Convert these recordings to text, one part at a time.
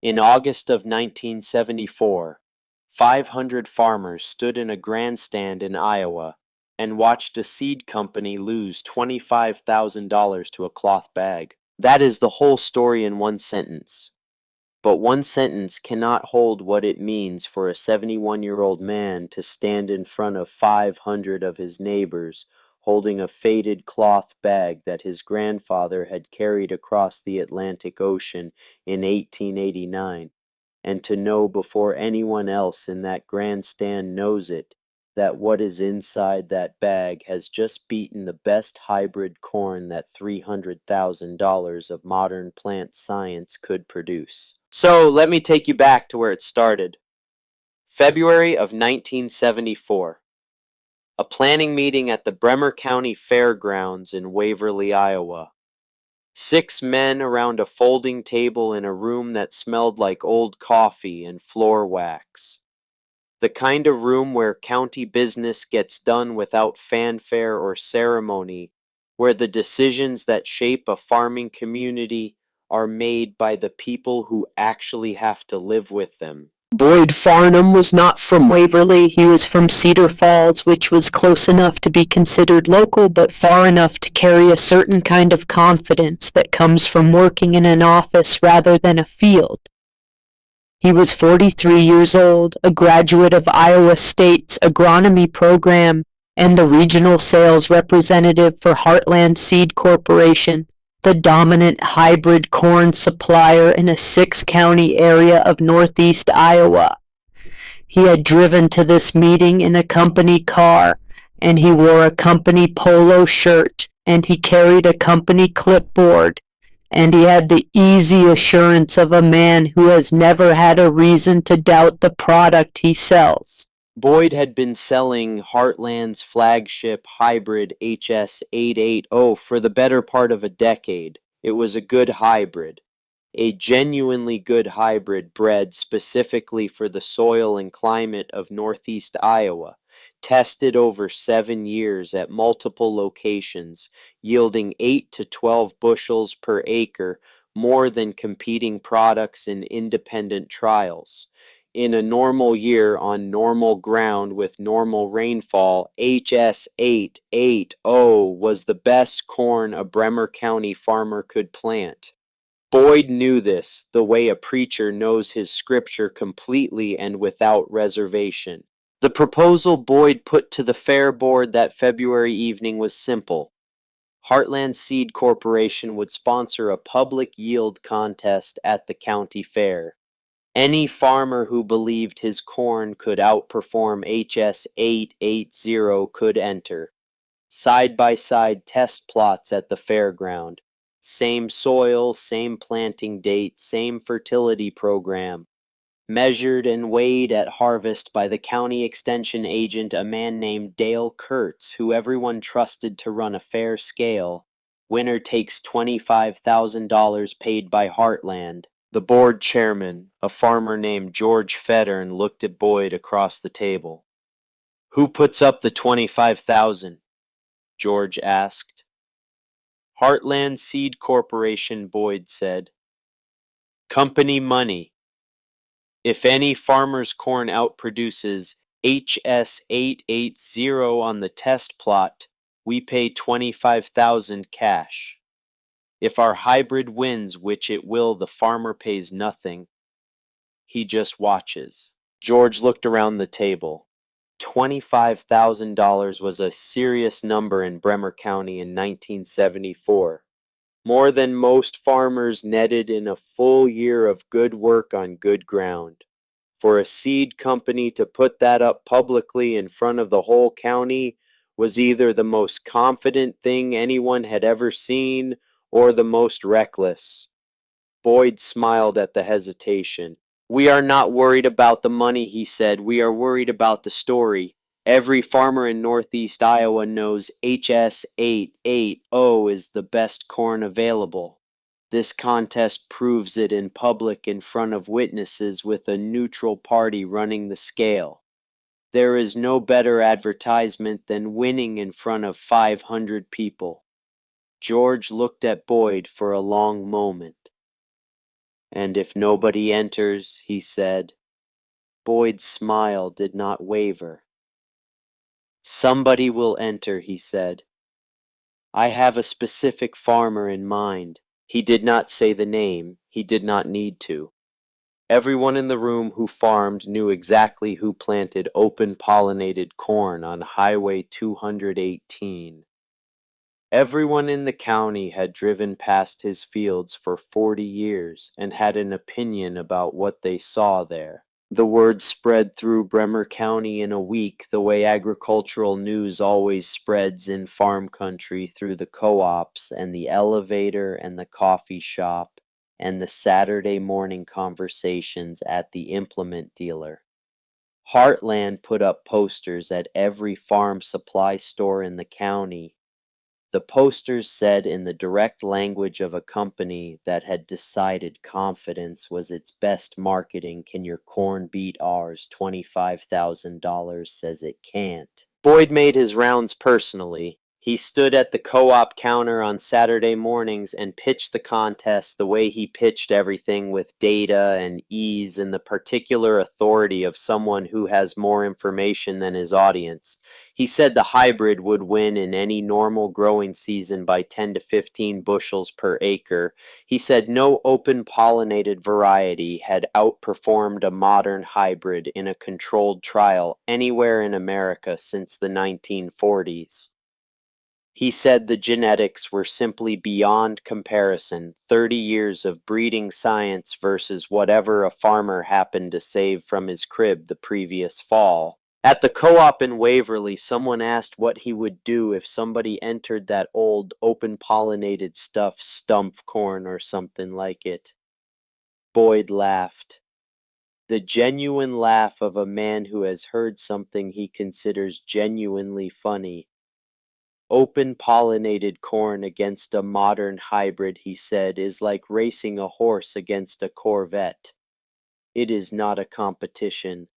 In August of 1974, 500 farmers stood in a grandstand in Iowa and watched a seed company lose $25,000 to a cloth bag. That is the whole story in one sentence. But one sentence cannot hold what it means for a 71-year-old man to stand in front of 500 of his neighbors holding a faded cloth bag that his grandfather had carried across the Atlantic Ocean in 1889, and to know before anyone else in that grandstand knows it, that what is inside that bag has just beaten the best hybrid corn that $300,000 of modern plant science could produce. So let me take you back to where it started. February of 1974. A planning meeting at the Bremer County Fairgrounds in Waverly, Iowa. 6 men around a folding table in a room that smelled like old coffee and floor wax. The kind of room where county business gets done without fanfare or ceremony, where the decisions that shape a farming community are made by the people who actually have to live with them. Boyd Farnham was not from Waverly. He was from Cedar Falls, which was close enough to be considered local, but far enough to carry a certain kind of confidence that comes from working in an office rather than a field. He was 43 years old, a graduate of Iowa State's agronomy program, and the regional sales representative for Heartland Seed Corporation, the dominant hybrid corn supplier in a 6-county area of northeast Iowa. He had driven to this meeting in a company car, and he wore a company polo shirt, and he carried a company clipboard, and he had the easy assurance of a man who has never had a reason to doubt the product he sells. Boyd had been selling Heartland's flagship hybrid HS880 for the better part of a decade. It was a good hybrid, a genuinely good hybrid bred specifically for the soil and climate of northeast Iowa, tested over 7 years at multiple locations, yielding 8 to 12 bushels per acre, more than competing products in independent trials. In a normal year on normal ground with normal rainfall, HS880 was the best corn a Bremer County farmer could plant. Boyd knew this, the way a preacher knows his scripture completely and without reservation. The proposal Boyd put to the fair board that February evening was simple. Heartland Seed Corporation would sponsor a public yield contest at the county fair. Any farmer who believed his corn could outperform HS880 could enter. Side-by-side test plots at the fairground. Same soil, same planting date, same fertility program. Measured and weighed at harvest by the county extension agent, a man named Dale Kurtz, who everyone trusted to run a fair scale. Winner takes $25,000 paid by Heartland. The board chairman, a farmer named George Fettern, looked at Boyd across the table. Who puts up the $25,000? George asked. Heartland Seed Corporation, Boyd said. Company money. If any farmer's corn outproduces HS880 on the test plot, we pay $25,000 cash. If our hybrid wins, which it will, the farmer pays nothing. He just watches. George looked around the table. $25,000 was a serious number in Bremer County in 1974. More than most farmers netted in a full year of good work on good ground. For a seed company to put that up publicly in front of the whole county was either the most confident thing anyone had ever seen or the most reckless. Boyd smiled at the hesitation. We are not worried about the money, he said. We are worried about the story. Every farmer in northeast Iowa knows HS880 is the best corn available. This contest proves it in public in front of witnesses with a neutral party running the scale. There is no better advertisement than winning in front of 500 people. George looked at Boyd for a long moment. And if nobody enters, he said. Boyd's smile did not waver. Somebody will enter, he said. I have a specific farmer in mind. He did not say the name. He did not need to. Everyone in the room who farmed knew exactly who planted open-pollinated corn on Highway 218. Everyone in the county had driven past his fields for 40 years and had an opinion about what they saw there. The word spread through Bremer County in a week the way agricultural news always spreads in farm country through the co-ops and the elevator and the coffee shop and the Saturday morning conversations at the implement dealer. Heartland put up posters at every farm supply store in the county. The posters said in the direct language of a company that had decided confidence was its best marketing, "Can your corn beat ours? $25,000 says it can't." Boyd made his rounds personally. He stood at the co-op counter on Saturday mornings and pitched the contest the way he pitched everything, with data and ease and the particular authority of someone who has more information than his audience. He said the hybrid would win in any normal growing season by 10 to 15 bushels per acre. He said no open-pollinated variety had outperformed a modern hybrid in a controlled trial anywhere in America since the 1940s. He said the genetics were simply beyond comparison, 30 years of breeding science versus whatever a farmer happened to save from his crib the previous fall. At the co-op in Waverly, someone asked what he would do if somebody entered that old open-pollinated stuff, stump corn or something like it. Boyd laughed. The genuine laugh of a man who has heard something he considers genuinely funny. Open-pollinated corn against a modern hybrid, he said, is like racing a horse against a Corvette. It is not a competition.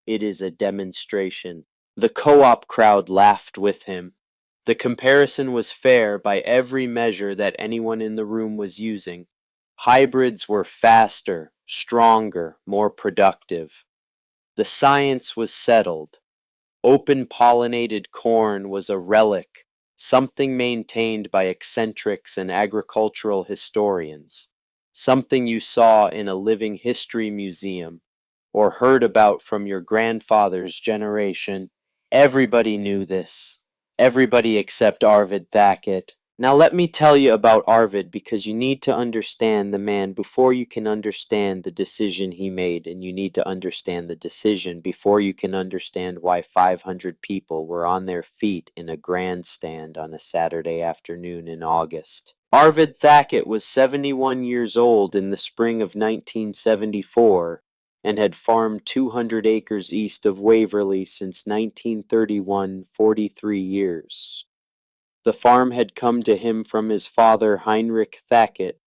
It is a demonstration. The co-op crowd laughed with him. The comparison was fair by every measure that anyone in the room was using. Hybrids were faster, stronger, more productive. The science was settled. Open-pollinated corn was a relic, something maintained by eccentrics and agricultural historians, something you saw in a living history museum, or heard about from your grandfather's generation. Everybody knew this. Everybody except Arvid Thackett. Now let me tell you about Arvid, because you need to understand the man before you can understand the decision he made, and you need to understand the decision before you can understand why 500 people were on their feet in a grandstand on a Saturday afternoon in August. Arvid Thackett was 71 years old in the spring of 1974 and had farmed 200 acres east of Waverly since 1931, 43 years. The farm had come to him from his father Heinrich Thackett,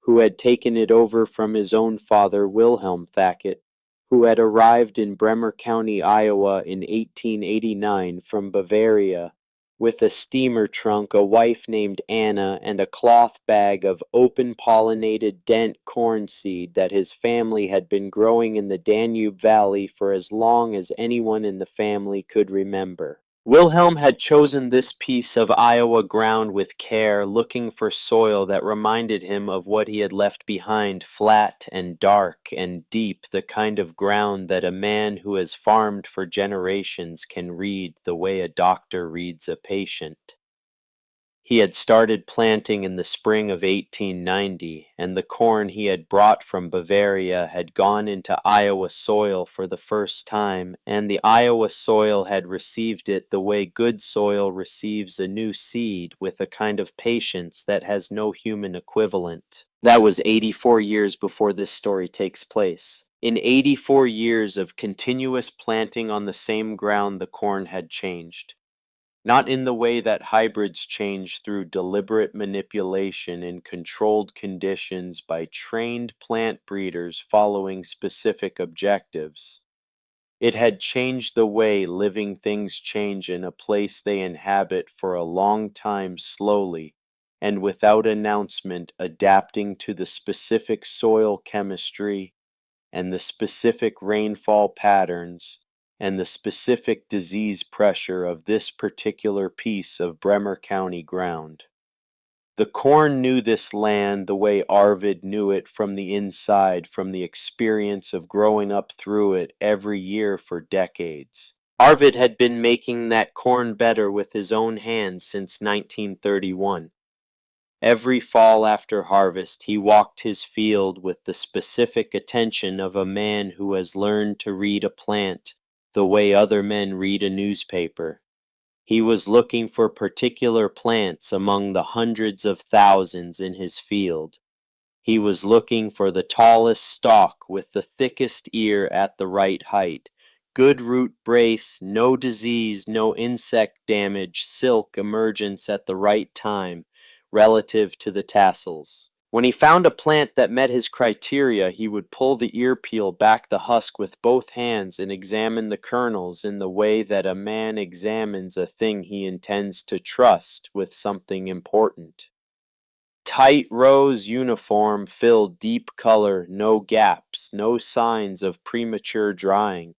who had taken it over from his own father Wilhelm Thackett, who had arrived in Bremer County, Iowa in 1889 from Bavaria with a steamer trunk, a wife named Anna, and a cloth bag of open-pollinated dent corn seed that his family had been growing in the Danube Valley for as long as anyone in the family could remember. Wilhelm had chosen this piece of Iowa ground with care, looking for soil that reminded him of what he had left behind, flat and dark and deep, the kind of ground that a man who has farmed for generations can read the way a doctor reads a patient. He had started planting in the spring of 1890, and the corn he had brought from Bavaria had gone into Iowa soil for the first time, and the Iowa soil had received it the way good soil receives a new seed, with a kind of patience that has no human equivalent. That was 84 years before this story takes place. In 84 years of continuous planting on the same ground, the corn had changed. Not in the way that hybrids change through deliberate manipulation in controlled conditions by trained plant breeders following specific objectives. It had changed the way living things change in a place they inhabit for a long time slowly, and without announcement adapting to the specific soil chemistry and the specific rainfall patterns and the specific disease pressure of this particular piece of Bremer County ground. The corn knew this land the way Arvid knew it from the inside, from the experience of growing up through it every year for decades. Arvid had been making that corn better with his own hands since 1931. Every fall after harvest he walked his field with the specific attention of a man who has learned to read a plant the way other men read a newspaper. He was looking for particular plants among the hundreds of thousands in his field. He was looking for the tallest stalk with the thickest ear at the right height, good root brace, no disease, no insect damage, silk emergence at the right time, relative to the tassels. When he found a plant that met his criteria, he would pull the ear peel back the husk with both hands and examine the kernels in the way that a man examines a thing he intends to trust with something important. Tight rows uniform, filled deep color, no gaps, no signs of premature drying.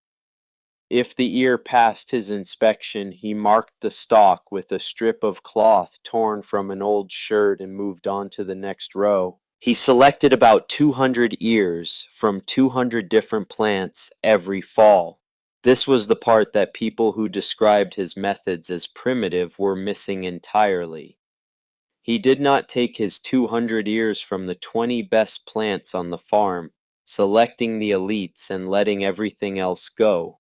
If the ear passed his inspection, he marked the stalk with a strip of cloth torn from an old shirt and moved on to the next row. He selected about 200 ears from 200 different plants every fall. This was the part that people who described his methods as primitive were missing entirely. He did not take his 200 ears from the 20 best plants on the farm, selecting the elites and letting everything else go.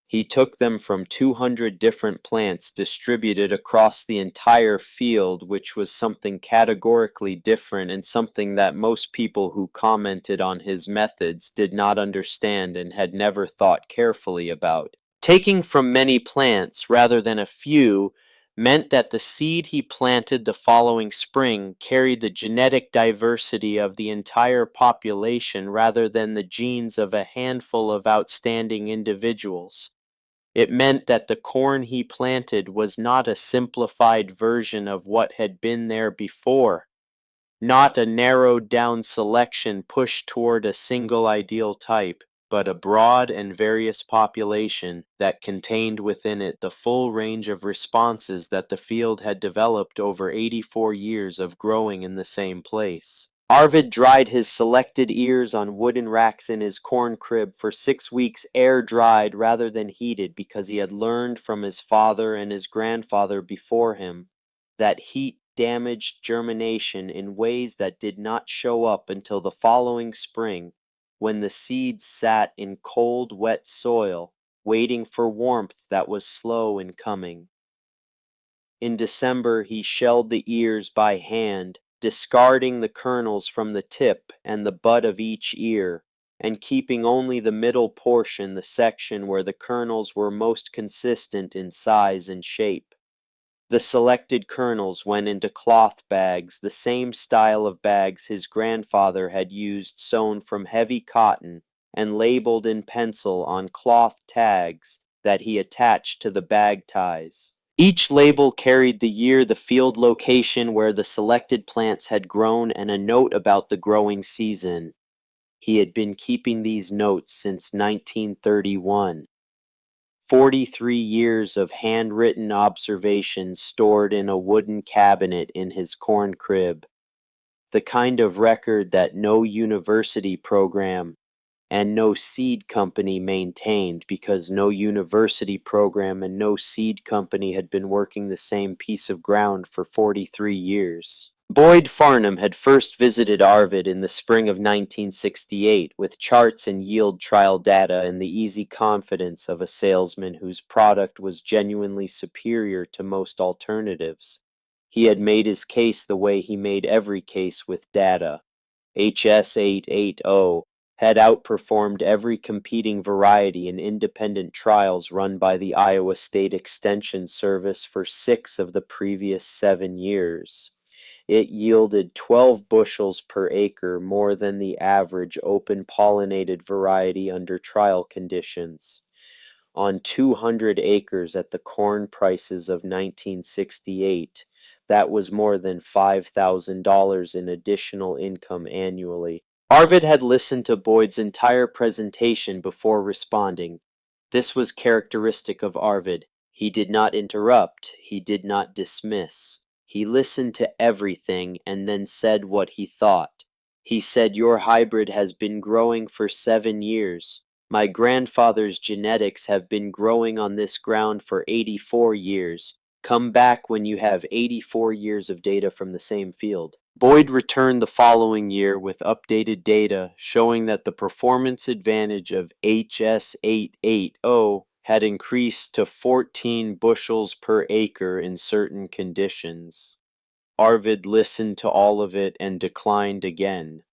He took them from 200 different plants distributed across the entire field, which was something categorically different and something that most people who commented on his methods did not understand and had never thought carefully about. Taking from many plants rather than a few meant that the seed he planted the following spring carried the genetic diversity of the entire population rather than the genes of a handful of outstanding individuals. It meant that the corn he planted was not a simplified version of what had been there before, not a narrowed down selection pushed toward a single ideal type, but a broad and various population that contained within it the full range of responses that the field had developed over 84 years of growing in the same place. Arvid dried his selected ears on wooden racks in his corn crib for 6 weeks air-dried rather than heated because he had learned from his father and his grandfather before him that heat damaged germination in ways that did not show up until the following spring, when the seeds sat in cold, wet soil, waiting for warmth that was slow in coming. In December he shelled the ears by hand, discarding the kernels from the tip and the butt of each ear, and keeping only the middle portion, the section where the kernels were most consistent in size and shape. The selected kernels went into cloth bags, the same style of bags his grandfather had used, sewn from heavy cotton and labeled in pencil on cloth tags that he attached to the bag ties. Each label carried the year, the field location where the selected plants had grown, and a note about the growing season. He had been keeping these notes since 1931. 43 years of handwritten observations stored in a wooden cabinet in his corn crib, the kind of record that no university program and no seed company maintained because no university program and no seed company had been working the same piece of ground for 43 years. Boyd Farnham had first visited Arvid in the spring of 1968 with charts and yield trial data and the easy confidence of a salesman whose product was genuinely superior to most alternatives. He had made his case the way he made every case with data. HS880 had outperformed every competing variety in independent trials run by the Iowa State Extension Service for 6 of the previous 7 years. It yielded 12 bushels per acre, more than the average open-pollinated variety under trial conditions. On 200 acres at the corn prices of 1968, That was more than $5,000 in additional income annually. Arvid had listened to Boyd's entire presentation before responding. This was characteristic of Arvid. He did not interrupt, he did not dismiss. He listened to everything and then said what he thought. He said, "Your hybrid has been growing for 7 years. My grandfather's genetics have been growing on this ground for 84 years. Come back when you have 84 years of data from the same field." Boyd returned the following year with updated data showing that the performance advantage of HS880 had increased to 14 bushels per acre in certain conditions. Arvid listened to all of it and declined again.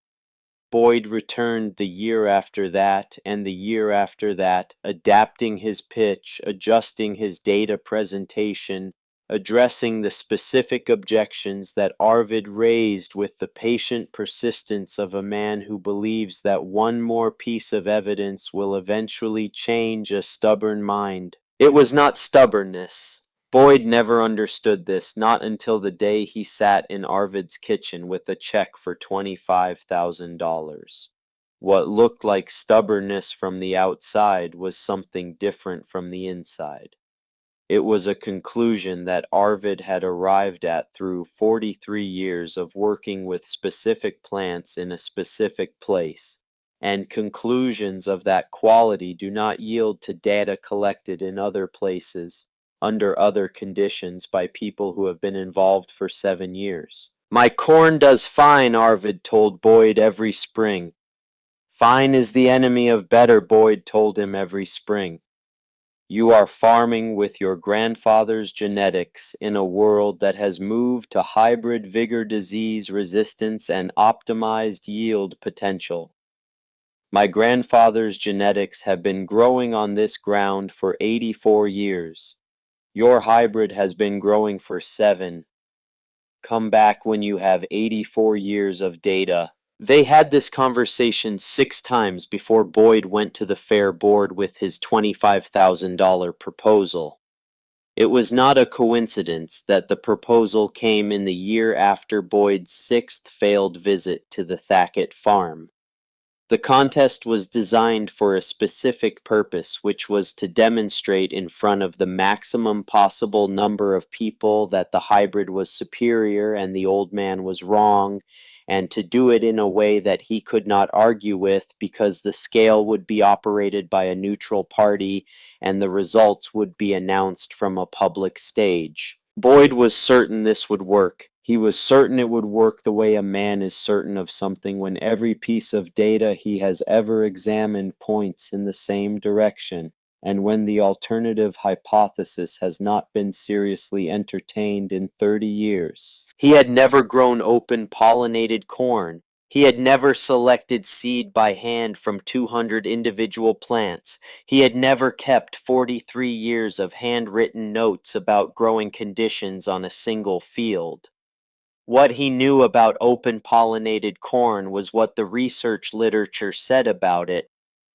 Boyd returned the year after that and the year after that, adapting his pitch, adjusting his data presentation, addressing the specific objections that Arvid raised with the patient persistence of a man who believes that one more piece of evidence will eventually change a stubborn mind. It was not stubbornness. Boyd never understood this, not until the day he sat in Arvid's kitchen with a check for $25,000. What looked like stubbornness from the outside was something different from the inside. It was a conclusion that Arvid had arrived at through 43 years of working with specific plants in a specific place, and conclusions of that quality do not yield to data collected in other places, under other conditions by people who have been involved for 7 years. "My corn does fine," Arvid told Boyd every spring. "Fine is the enemy of better," Boyd told him every spring. You are farming with your grandfather's genetics in a world that has moved to hybrid vigor, disease resistance, and optimized yield potential. My grandfather's genetics have been growing on this ground for 84 years. Your hybrid has been growing for 7. Come back when you have 84 years of data. They had this conversation 6 times before Boyd went to the fair board with his $25,000 proposal. It was not a coincidence that the proposal came in the year after Boyd's 6th failed visit to the Thackett farm. The contest was designed for a specific purpose, which was to demonstrate in front of the maximum possible number of people that the hybrid was superior and the old man was wrong, and to do it in a way that he could not argue with because the scale would be operated by a neutral party and the results would be announced from a public stage. Boyd was certain this would work. He was certain it would work the way a man is certain of something when every piece of data he has ever examined points in the same direction, and when the alternative hypothesis has not been seriously entertained in 30 years. He had never grown open pollinated corn. He had never selected seed by hand from 200 individual plants. He had never kept 43 years of handwritten notes about growing conditions on a single field. What he knew about open pollinated corn was what the research literature said about it,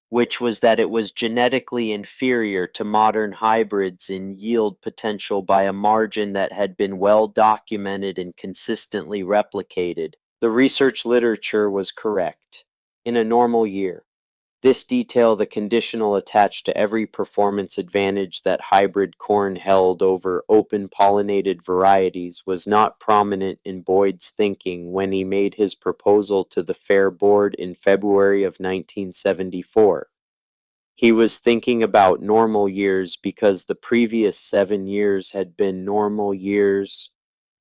which was that it was genetically inferior to modern hybrids in yield potential by a margin that had been well documented and consistently replicated. The research literature was correct. In a normal year, this detail, the conditional attached to every performance advantage that hybrid corn held over open pollinated varieties, was not prominent in Boyd's thinking when he made his proposal to the fair board in February of 1974. He was thinking about normal years because the previous 7 years had been normal years,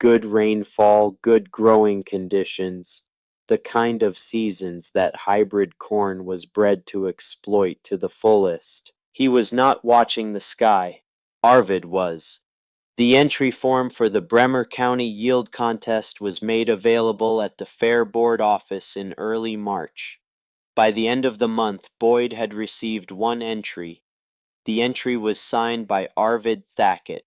good rainfall, good growing conditions, the kind of seasons that hybrid corn was bred to exploit to the fullest. He was not watching the sky. Arvid was. The entry form for the Bremer County Yield Contest was made available at the Fair Board office in early March. By the end of the month, Boyd had received one entry. The entry was signed by Arvid Thackett.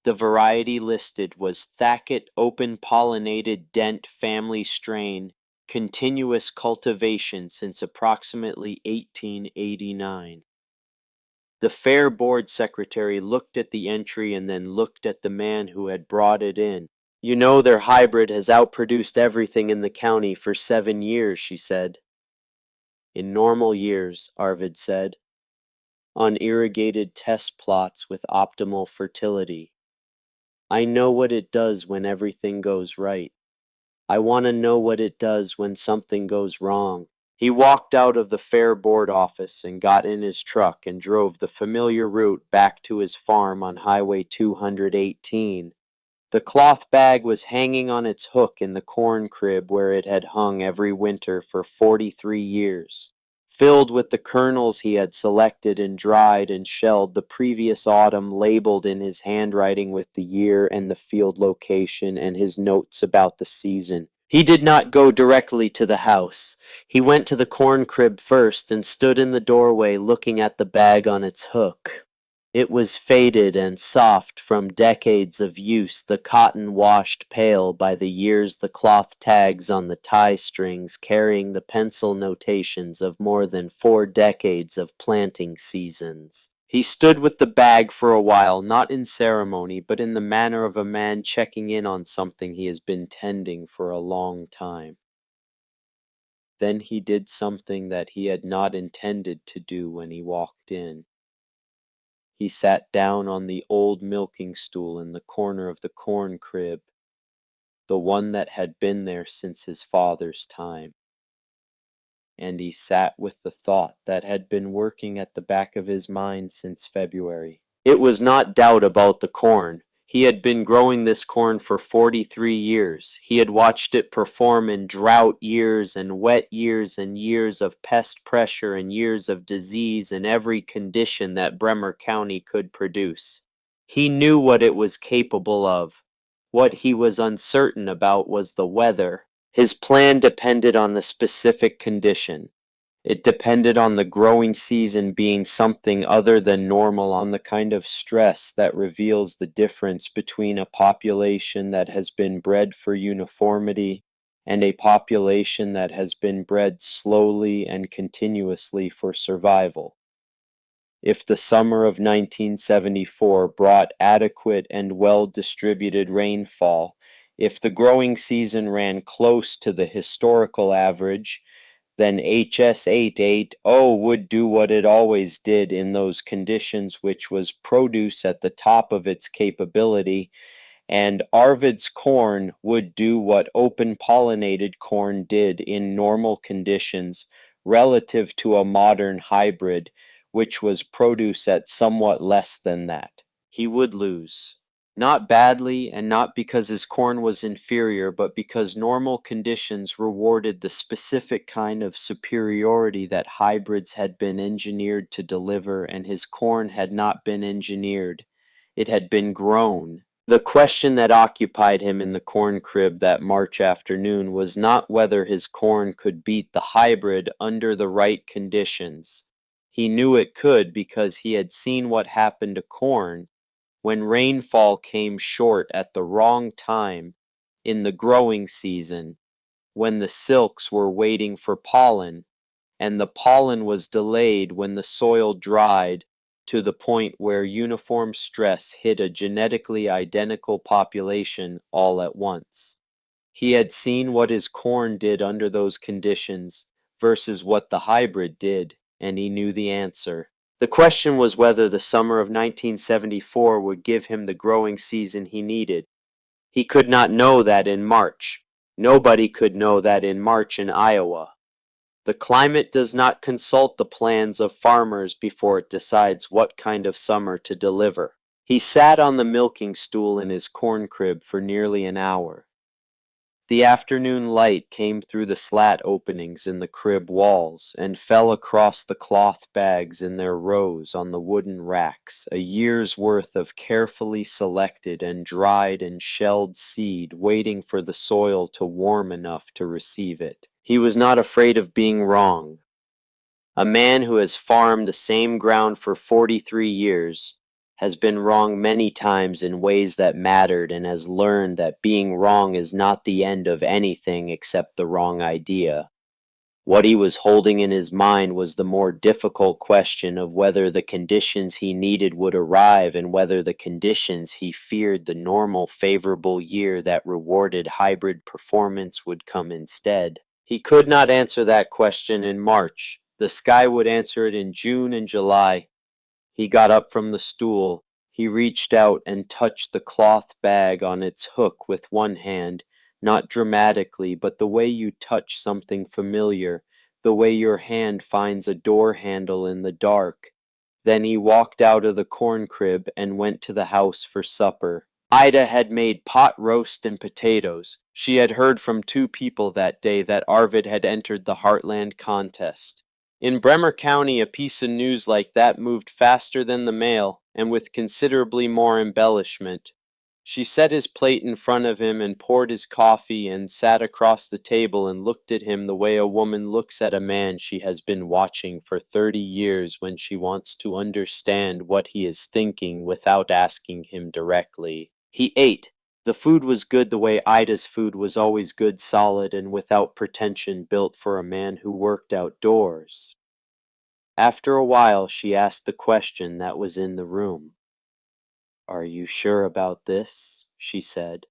The variety listed was Thackett Open Pollinated Dent Family Strain, continuous cultivation since approximately 1889. The fair board secretary looked at the entry and then looked at the man who had brought it in. You know their hybrid has outproduced everything in the county for 7 years, she said. In normal years, Arvid said, on irrigated test plots with optimal fertility. I know what it does when everything goes right. I want to know what it does when something goes wrong. He walked out of the fair board office and got in his truck and drove the familiar route back to his farm on Highway 218. The cloth bag was hanging on its hook in the corn crib where it had hung every winter for 43 years, filled with the kernels he had selected and dried and shelled the previous autumn, labeled in his handwriting with the year and the field location and his notes about the season. He did not go directly to the house. He went to the corn crib first and stood in the doorway looking at the bag on its hook. It was faded and soft from decades of use, the cotton washed pale by the years, the cloth tags on the tie strings carrying the pencil notations of more than 4 decades of planting seasons. He stood with the bag for a while, not in ceremony, but in the manner of a man checking in on something he has been tending for a long time. Then he did something that he had not intended to do when he walked in. He sat down on the old milking stool in the corner of the corn crib, the one that had been there since his father's time, and he sat with the thought that had been working at the back of his mind since February. It was not doubt about the corn. He had been growing this corn for 43 years. He had watched it perform in drought years and wet years and years of pest pressure and years of disease and every condition that Bremer County could produce. He knew what it was capable of. What he was uncertain about was the weather. His plan depended on the specific condition. It depended on the growing season being something other than normal, on the kind of stress that reveals the difference between a population that has been bred for uniformity and a population that has been bred slowly and continuously for survival. If the summer of 1974 brought adequate and well-distributed rainfall, if the growing season ran close to the historical average, then HS 880 would do what it always did in those conditions, which was produce at the top of its capability, and Arvid's corn would do what open pollinated corn did in normal conditions relative to a modern hybrid, which was produce at somewhat less than that. He would lose. Not badly, and not because his corn was inferior, but because normal conditions rewarded the specific kind of superiority that hybrids had been engineered to deliver, and his corn had not been engineered. It had been grown. The question that occupied him in the corn crib that March afternoon was not whether his corn could beat the hybrid under the right conditions. He knew it could because he had seen what happened to corn when rainfall came short at the wrong time in the growing season, when the silks were waiting for pollen, and the pollen was delayed when the soil dried to the point where uniform stress hit a genetically identical population all at once. He had seen what his corn did under those conditions versus what the hybrid did, and he knew the answer. The question was whether the summer of 1974 would give him the growing season he needed. He could not know that in March. Nobody could know that in March in Iowa. The climate does not consult the plans of farmers before it decides what kind of summer to deliver. He sat on the milking stool in his corn crib for nearly an hour. The afternoon light came through the slat openings in the crib walls and fell across the cloth bags in their rows on the wooden racks, a year's worth of carefully selected and dried and shelled seed waiting for the soil to warm enough to receive it. He was not afraid of being wrong. A man who has farmed the same ground for 43 years has been wrong many times in ways that mattered and has learned that being wrong is not the end of anything except the wrong idea. What he was holding in his mind was the more difficult question of whether the conditions he needed would arrive and whether the conditions he feared, the normal favorable year that rewarded hybrid performance, would come instead. He could not answer that question in March. The sky would answer it in June and July. He got up from the stool. He reached out and touched the cloth bag on its hook with one hand, not dramatically, but the way you touch something familiar, the way your hand finds a door handle in the dark. Then he walked out of the corn crib and went to the house for supper. Ida had made pot roast and potatoes. She had heard from two people that day that Arvid had entered the Heartland contest. In Bremer County, a piece of news like that moved faster than the mail, and with considerably more embellishment. She set his plate in front of him and poured his coffee and sat across the table and looked at him the way a woman looks at a man she has been watching for 30 years when she wants to understand what he is thinking without asking him directly. He ate. The food was good the way Ida's food was always good, solid, and without pretension, built for a man who worked outdoors. After a while she asked the question that was in the room. "Are you sure about this?" she said.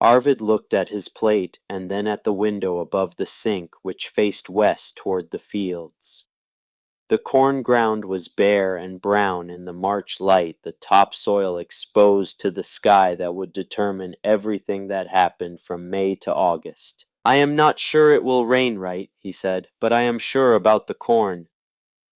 Arvid looked at his plate and then at the window above the sink which faced west toward the fields. The corn ground was bare and brown in the March light, the topsoil exposed to the sky that would determine everything that happened from May to August. "I am not sure it will rain right," he said, "but I am sure about the corn."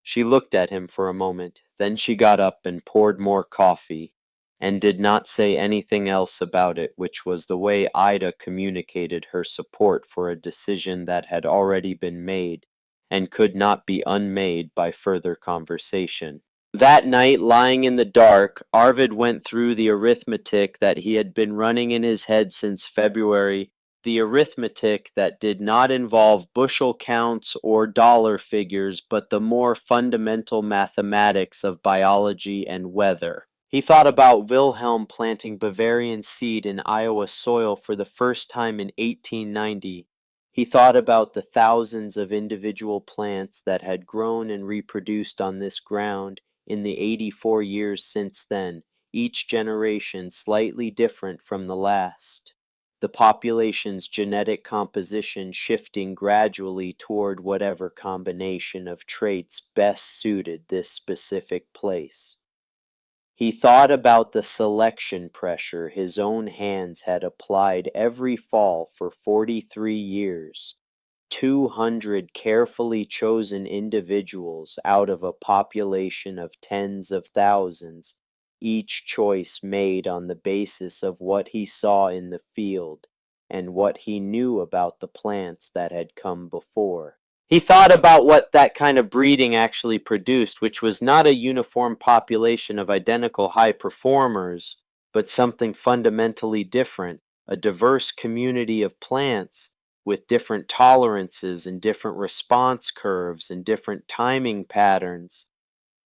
She looked at him for a moment, then she got up and poured more coffee, and did not say anything else about it, which was the way Ida communicated her support for a decision that had already been made and could not be unmade by further conversation. That night, lying in the dark, Arvid went through the arithmetic that he had been running in his head since February, the arithmetic that did not involve bushel counts or dollar figures, but the more fundamental mathematics of biology and weather. He thought about Wilhelm planting Bavarian seed in Iowa soil for the first time in 1890. He thought about the thousands of individual plants that had grown and reproduced on this ground in the 84 years since then, each generation slightly different from the last. The population's genetic composition shifting gradually toward whatever combination of traits best suited this specific place. He thought about the selection pressure his own hands had applied every fall for 43 years. 200 carefully chosen individuals out of a population of tens of thousands, each choice made on the basis of what he saw in the field and what he knew about the plants that had come before. He thought about what that kind of breeding actually produced, which was not a uniform population of identical high performers, but something fundamentally different, a diverse community of plants with different tolerances and different response curves and different timing patterns,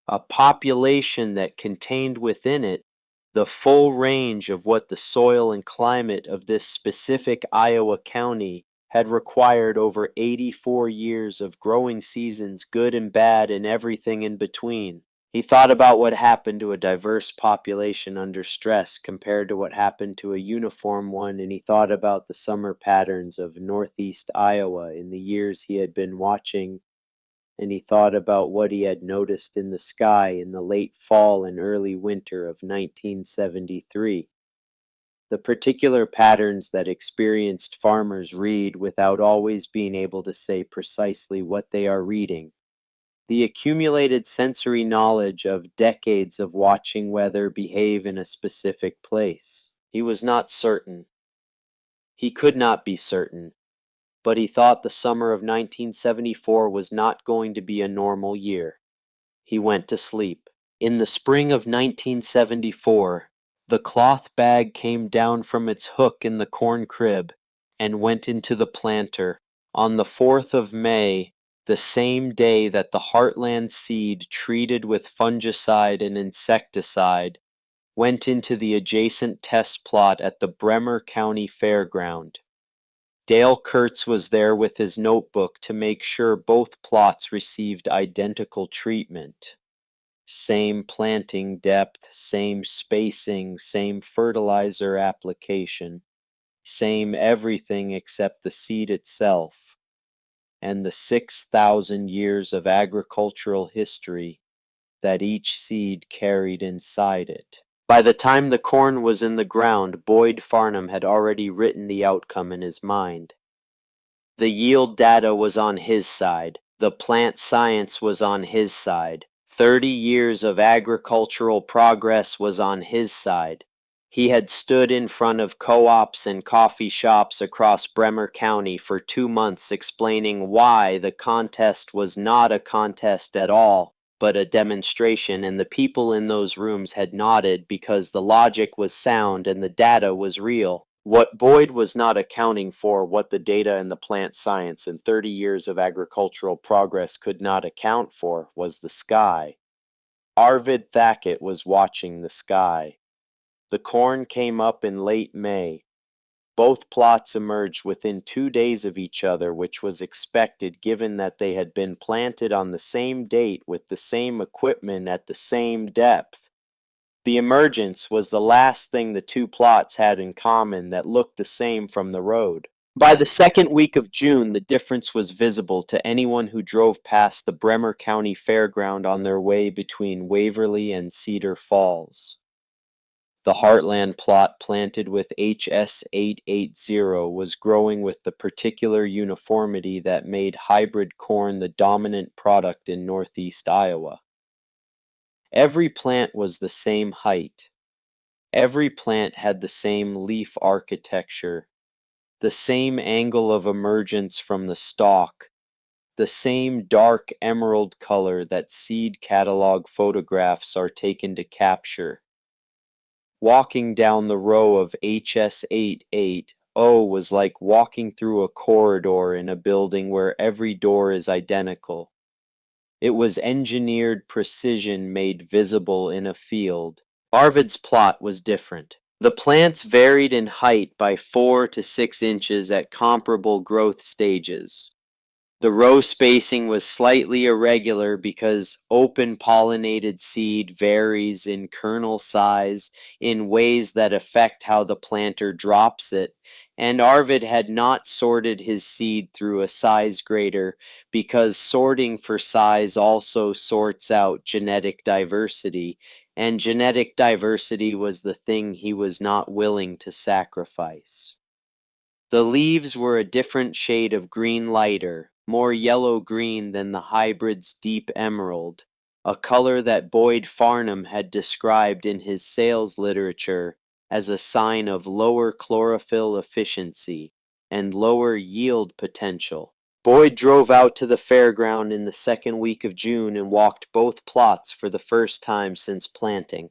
a population that contained within it the full range of what the soil and climate of this specific Iowa county had required over 84 years of growing seasons, good and bad, and everything in between. He thought about what happened to a diverse population under stress compared to what happened to a uniform one, and he thought about the summer patterns of northeast Iowa in the years he had been watching, and he thought about what he had noticed in the sky in the late fall and early winter of 1973. The particular patterns that experienced farmers read without always being able to say precisely what they are reading. The accumulated sensory knowledge of decades of watching weather behave in a specific place. He was not certain. He could not be certain, but he thought the summer of 1974 was not going to be a normal year. He went to sleep. In the spring of 1974, the cloth bag came down from its hook in the corn crib and went into the planter. On the 4th of May, the same day that the Heartland seed treated with fungicide and insecticide went into the adjacent test plot at the Bremer County Fairground. Dale Kurtz was there with his notebook to make sure both plots received identical treatment. Same planting depth, same spacing, same fertilizer application, same everything except the seed itself, and the 6,000 years of agricultural history that each seed carried inside it. By the time the corn was in the ground, Boyd Farnham had already written the outcome in his mind. The yield data was on his side. The plant science was on his side. 30 years of agricultural progress was on his side. He had stood in front of co-ops and coffee shops across Bremer County for 2 months explaining why the contest was not a contest at all, but a demonstration, and the people in those rooms had nodded because the logic was sound and the data was real. What Boyd was not accounting for, what the data and the plant science and 30 years of agricultural progress could not account for, was the sky. Arvid Thackett was watching the sky. The corn came up in late May. Both plots emerged within 2 days of each other, which was expected given that they had been planted on the same date with the same equipment at the same depth. The emergence was the last thing the two plots had in common that looked the same from the road. By the second week of June, the difference was visible to anyone who drove past the Bremer County Fairground on their way between Waverly and Cedar Falls. The Heartland plot planted with HS880 was growing with the particular uniformity that made hybrid corn the dominant product in northeast Iowa. Every plant was the same height. Every plant had the same leaf architecture, the same angle of emergence from the stalk, the same dark emerald color that seed catalog photographs are taken to capture. Walking down the row of HS880 was like walking through a corridor in a building where every door is identical. It was engineered precision made visible in a field. Arvid's plot was different. The plants varied in height by 4 to 6 inches at comparable growth stages. The row spacing was slightly irregular because open pollinated seed varies in kernel size in ways that affect how the planter drops it, and Arvid had not sorted his seed through a size grader because sorting for size also sorts out genetic diversity, and genetic diversity was the thing he was not willing to sacrifice. The leaves were a different shade of green lighter, more yellow-green than the hybrid's deep emerald, a color that Boyd Farnham had described in his sales literature as a sign of lower chlorophyll efficiency and lower yield potential. Boyd drove out to the fairground in the second week of June and walked both plots for the first time since planting.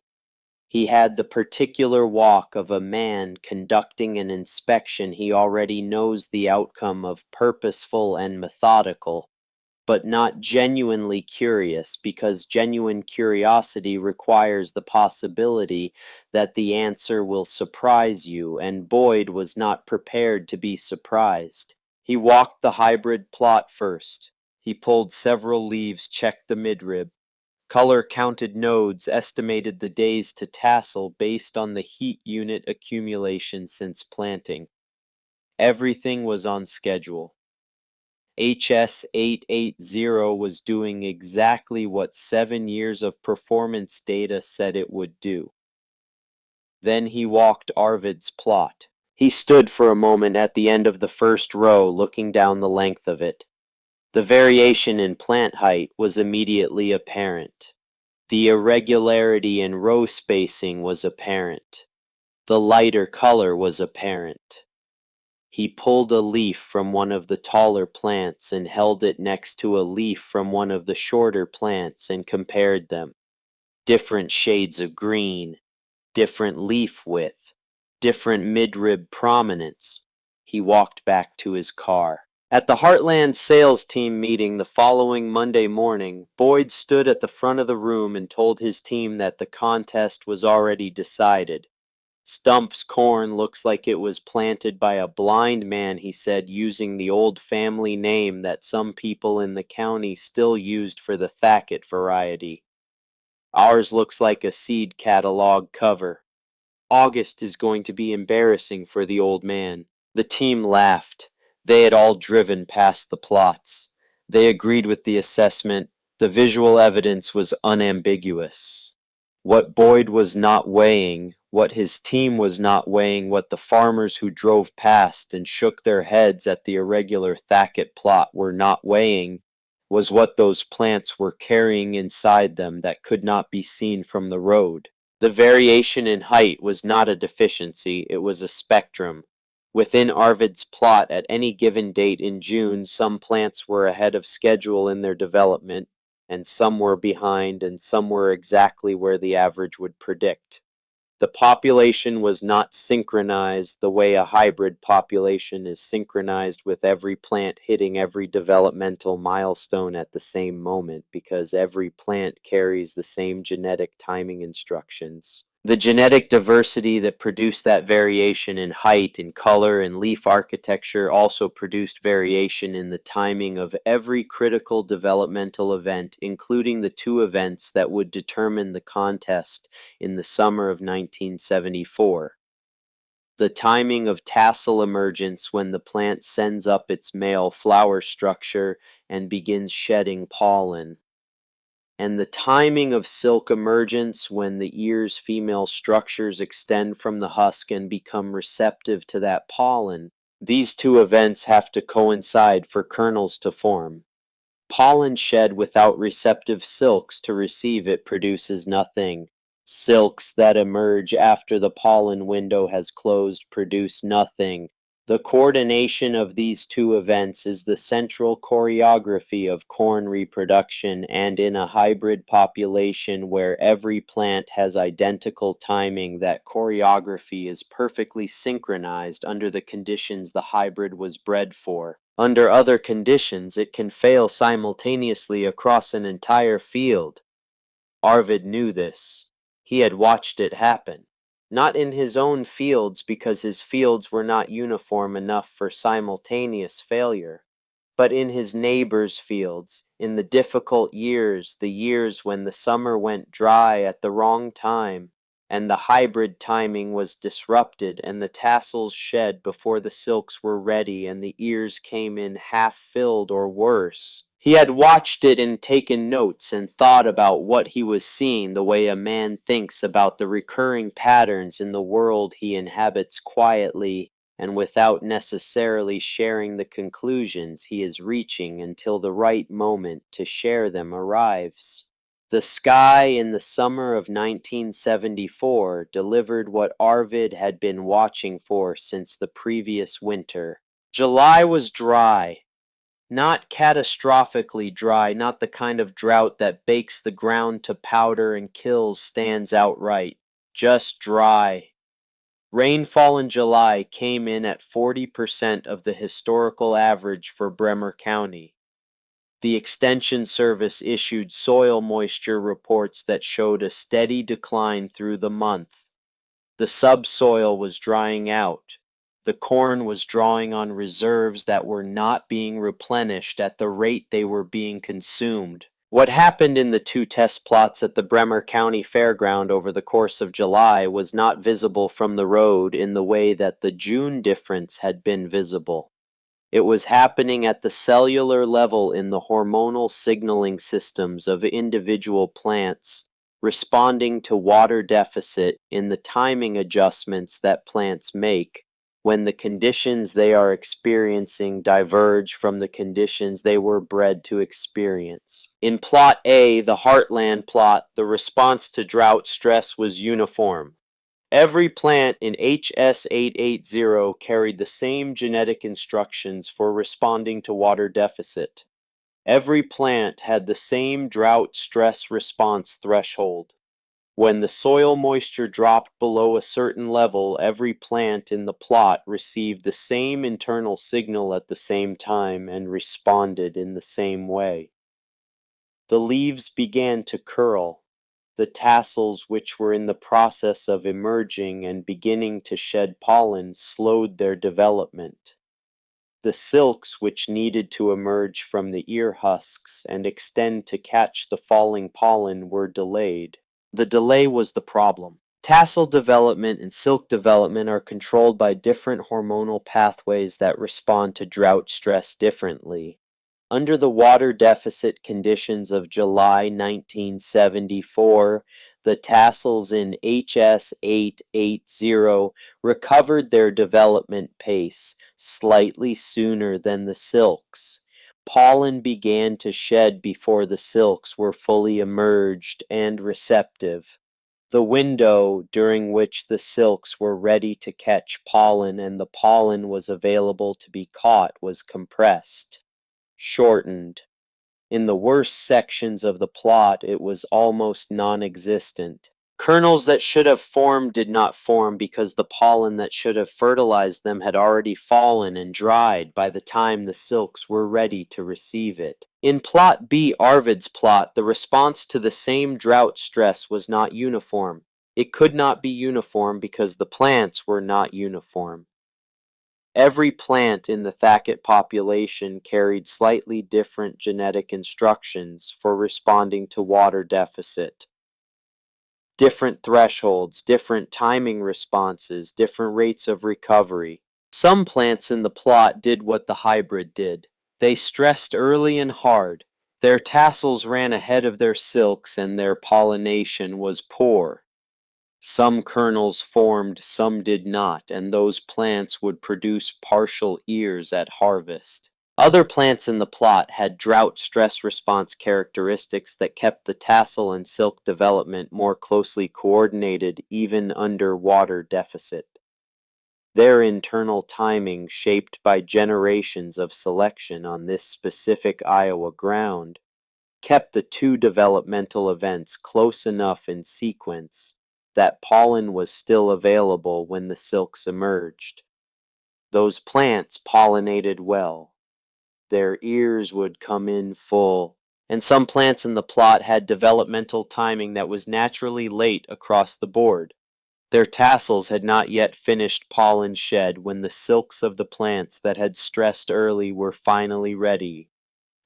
He had the particular walk of a man conducting an inspection he already knows the outcome of, purposeful and methodical, but not genuinely curious, because genuine curiosity requires the possibility that the answer will surprise you, and Boyd was not prepared to be surprised. He walked the hybrid plot first. He pulled several leaves, checked the midrib. Color counted nodes, estimated the days to tassel based on the heat unit accumulation since planting. Everything was on schedule. HS880 was doing exactly what 7 years of performance data said it would do. Then he walked Arvid's plot. He stood for a moment at the end of the first row, looking down the length of it. The variation in plant height was immediately apparent. The irregularity in row spacing was apparent. The lighter color was apparent. He pulled a leaf from one of the taller plants and held it next to a leaf from one of the shorter plants and compared them. Different shades of green, different leaf width, different midrib prominence. He walked back to his car. At the Heartland sales team meeting the following Monday morning, Boyd stood at the front of the room and told his team that the contest was already decided. Stump's corn looks like it was planted by a blind man, he said, using the old family name that some people in the county still used for the Thacket variety. Ours looks like a seed catalog cover. August is going to be embarrassing for the old man. The team laughed. They had all driven past the plots. They agreed with the assessment. The visual evidence was unambiguous. What Boyd was not weighing, what his team was not weighing, what the farmers who drove past and shook their heads at the irregular Thacket plot were not weighing, was what those plants were carrying inside them that could not be seen from the road. The variation in height was not a deficiency, it was a spectrum. Within Arvid's plot at any given date in June, some plants were ahead of schedule in their development, and some were behind, and some were exactly where the average would predict. The population was not synchronized the way a hybrid population is synchronized with every plant hitting every developmental milestone at the same moment, because every plant carries the same genetic timing instructions. The genetic diversity that produced that variation in height, in color, and leaf architecture also produced variation in the timing of every critical developmental event, including the two events that would determine the contest in the summer of 1974. The timing of tassel emergence when the plant sends up its male flower structure and begins shedding pollen, and the timing of silk emergence when the ear's female structures extend from the husk and become receptive to that pollen. These two events have to coincide for kernels to form. Pollen shed without receptive silks to receive it produces nothing. Silks that emerge after the pollen window has closed produce nothing. The coordination of these two events is the central choreography of corn reproduction, and in a hybrid population where every plant has identical timing, that choreography is perfectly synchronized under the conditions the hybrid was bred for. Under other conditions, it can fail simultaneously across an entire field. Arvid knew this. He had watched it happen. Not in his own fields, because his fields were not uniform enough for simultaneous failure, but in his neighbors' fields, in the difficult years, the years when the summer went dry at the wrong time, and the hybrid timing was disrupted, and the tassels shed before the silks were ready, and the ears came in half-filled or worse. He had watched it and taken notes and thought about what he was seeing the way a man thinks about the recurring patterns in the world he inhabits quietly and without necessarily sharing the conclusions he is reaching until the right moment to share them arrives. The sky in the summer of 1974 delivered what Arvid had been watching for since the previous winter. July was dry. Not catastrophically dry, not the kind of drought that bakes the ground to powder and kills stands outright. Just dry. Rainfall in July came in at 40% of the historical average for Bremer County. The Extension Service issued soil moisture reports that showed a steady decline through the month. The subsoil was drying out. The corn was drawing on reserves that were not being replenished at the rate they were being consumed. What happened in the two test plots at the Bremer County Fairground over the course of July was not visible from the road in the way that the June difference had been visible. It was happening at the cellular level in the hormonal signaling systems of individual plants, responding to water deficit in the timing adjustments that plants make when the conditions they are experiencing diverge from the conditions they were bred to experience. In Plot A, the Heartland plot, the response to drought stress was uniform. Every plant in HS880 carried the same genetic instructions for responding to water deficit. Every plant had the same drought stress response threshold. When the soil moisture dropped below a certain level, every plant in the plot received the same internal signal at the same time and responded in the same way. The leaves began to curl. The tassels, which were in the process of emerging and beginning to shed pollen, slowed their development. The silks, which needed to emerge from the ear husks and extend to catch the falling pollen, were delayed. The delay was the problem. Tassel development and silk development are controlled by different hormonal pathways that respond to drought stress differently. Under the water deficit conditions of July 1974, the tassels in HS880 recovered their development pace slightly sooner than the silks. Pollen began to shed before the silks were fully emerged and receptive. The window during which the silks were ready to catch pollen and the pollen was available to be caught was compressed, shortened. In the worst sections of the plot, it was almost non-existent. Kernels that should have formed did not form because the pollen that should have fertilized them had already fallen and dried by the time the silks were ready to receive it. In plot B, Arvid's plot, the response to the same drought stress was not uniform. It could not be uniform because the plants were not uniform. Every plant in the Thacket population carried slightly different genetic instructions for responding to water deficit. Different thresholds, different timing responses, different rates of recovery. Some plants in the plot did what the hybrid did. They stressed early and hard. Their tassels ran ahead of their silks and their pollination was poor. Some kernels formed, some did not, and those plants would produce partial ears at harvest. Other plants in the plot had drought stress response characteristics that kept the tassel and silk development more closely coordinated even under water deficit. Their internal timing, shaped by generations of selection on this specific Iowa ground, kept the two developmental events close enough in sequence that pollen was still available when the silks emerged. Those plants pollinated well. Their ears would come in full, and some plants in the plot had developmental timing that was naturally late across the board. Their tassels had not yet finished pollen shed when the silks of the plants that had stressed early were finally ready.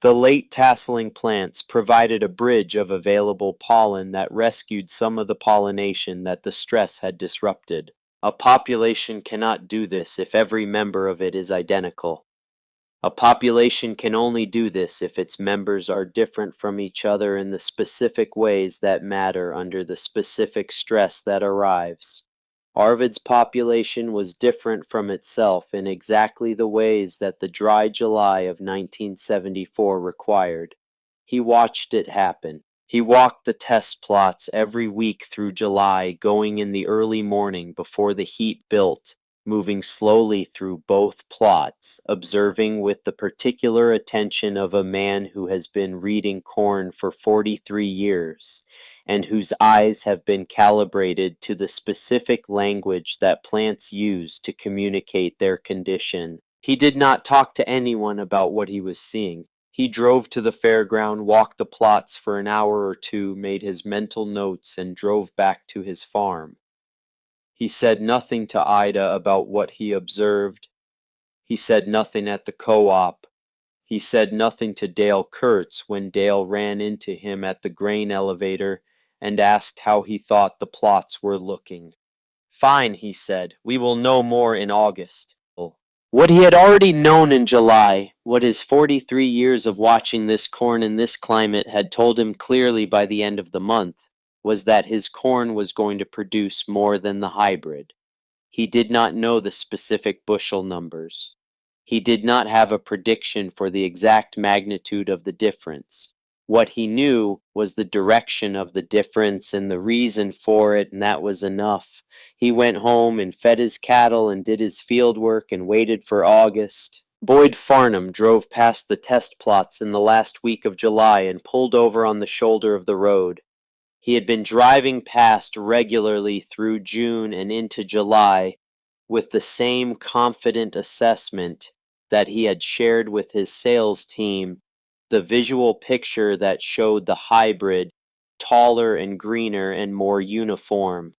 The late tasseling plants provided a bridge of available pollen that rescued some of the pollination that the stress had disrupted. A population cannot do this if every member of it is identical. A population can only do this if its members are different from each other in the specific ways that matter under the specific stress that arrives. Arvid's population was different from itself in exactly the ways that the dry July of 1974 required. He watched it happen. He walked the test plots every week through July, going in the early morning before the heat built, moving slowly through both plots, observing with the particular attention of a man who has been reading corn for 43 years, and whose eyes have been calibrated to the specific language that plants use to communicate their condition. He did not talk to anyone about what he was seeing. He drove to the fairground, walked the plots for an hour or two, made his mental notes, and drove back to his farm. He said nothing to Ida about what he observed. He said nothing at the co-op. He said nothing to Dale Kurtz when Dale ran into him at the grain elevator and asked how he thought the plots were looking. Fine, he said. We will know more in August. What he had already known in July, what his 43 years of watching this corn in this climate had told him clearly by the end of the month, was that his corn was going to produce more than the hybrid. He did not know the specific bushel numbers. He did not have a prediction for the exact magnitude of the difference. What he knew was the direction of the difference and the reason for it, and that was enough. He went home and fed his cattle and did his field work and waited for August. Boyd Farnham drove past the test plots in the last week of July and pulled over on the shoulder of the road. He had been driving past regularly through June and into July with the same confident assessment that he had shared with his sales team. The visual picture that showed the hybrid taller and greener and more uniform.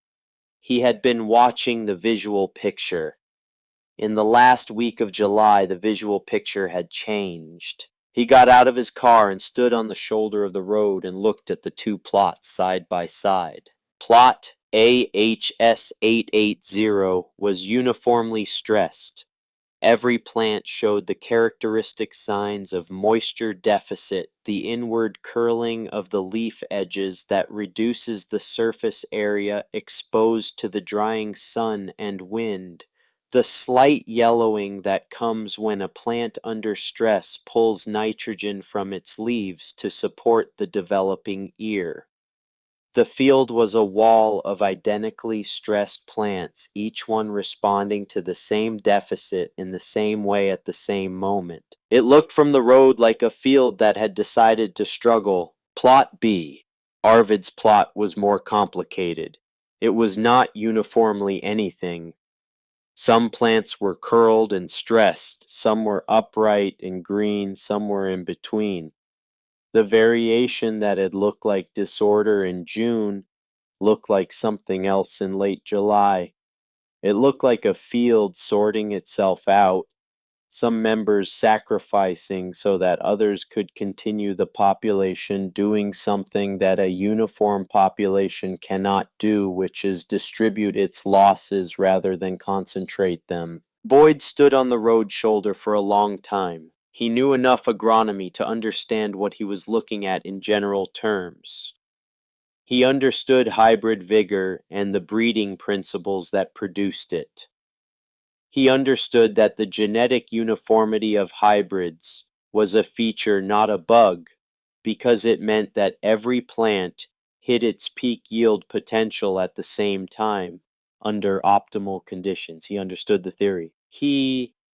He had been watching the visual picture. In the last week of July, the visual picture had changed. He got out of his car and stood on the shoulder of the road and looked at the two plots side by side. Plot AHS880 was uniformly stressed. Every plant showed the characteristic signs of moisture deficit, the inward curling of the leaf edges that reduces the surface area exposed to the drying sun and wind, the slight yellowing that comes when a plant under stress pulls nitrogen from its leaves to support the developing ear. The field was a wall of identically stressed plants, each one responding to the same deficit in the same way at the same moment. It looked from the road like a field that had decided to struggle. Plot B. Arvid's plot was more complicated. It was not uniformly anything. Some plants were curled and stressed, some were upright and green, some were in between. The variation that had looked like disorder in June looked like something else in late July. It looked like a field sorting itself out, some members sacrificing so that others could continue the population doing something that a uniform population cannot do, which is distribute its losses rather than concentrate them. Boyd stood on the road shoulder for a long time. He knew enough agronomy to understand what he was looking at in general terms. He understood hybrid vigor and the breeding principles that produced it. He understood that the genetic uniformity of hybrids was a feature, not a bug, because it meant that every plant hit its peak yield potential at the same time under optimal conditions. He understood the theory.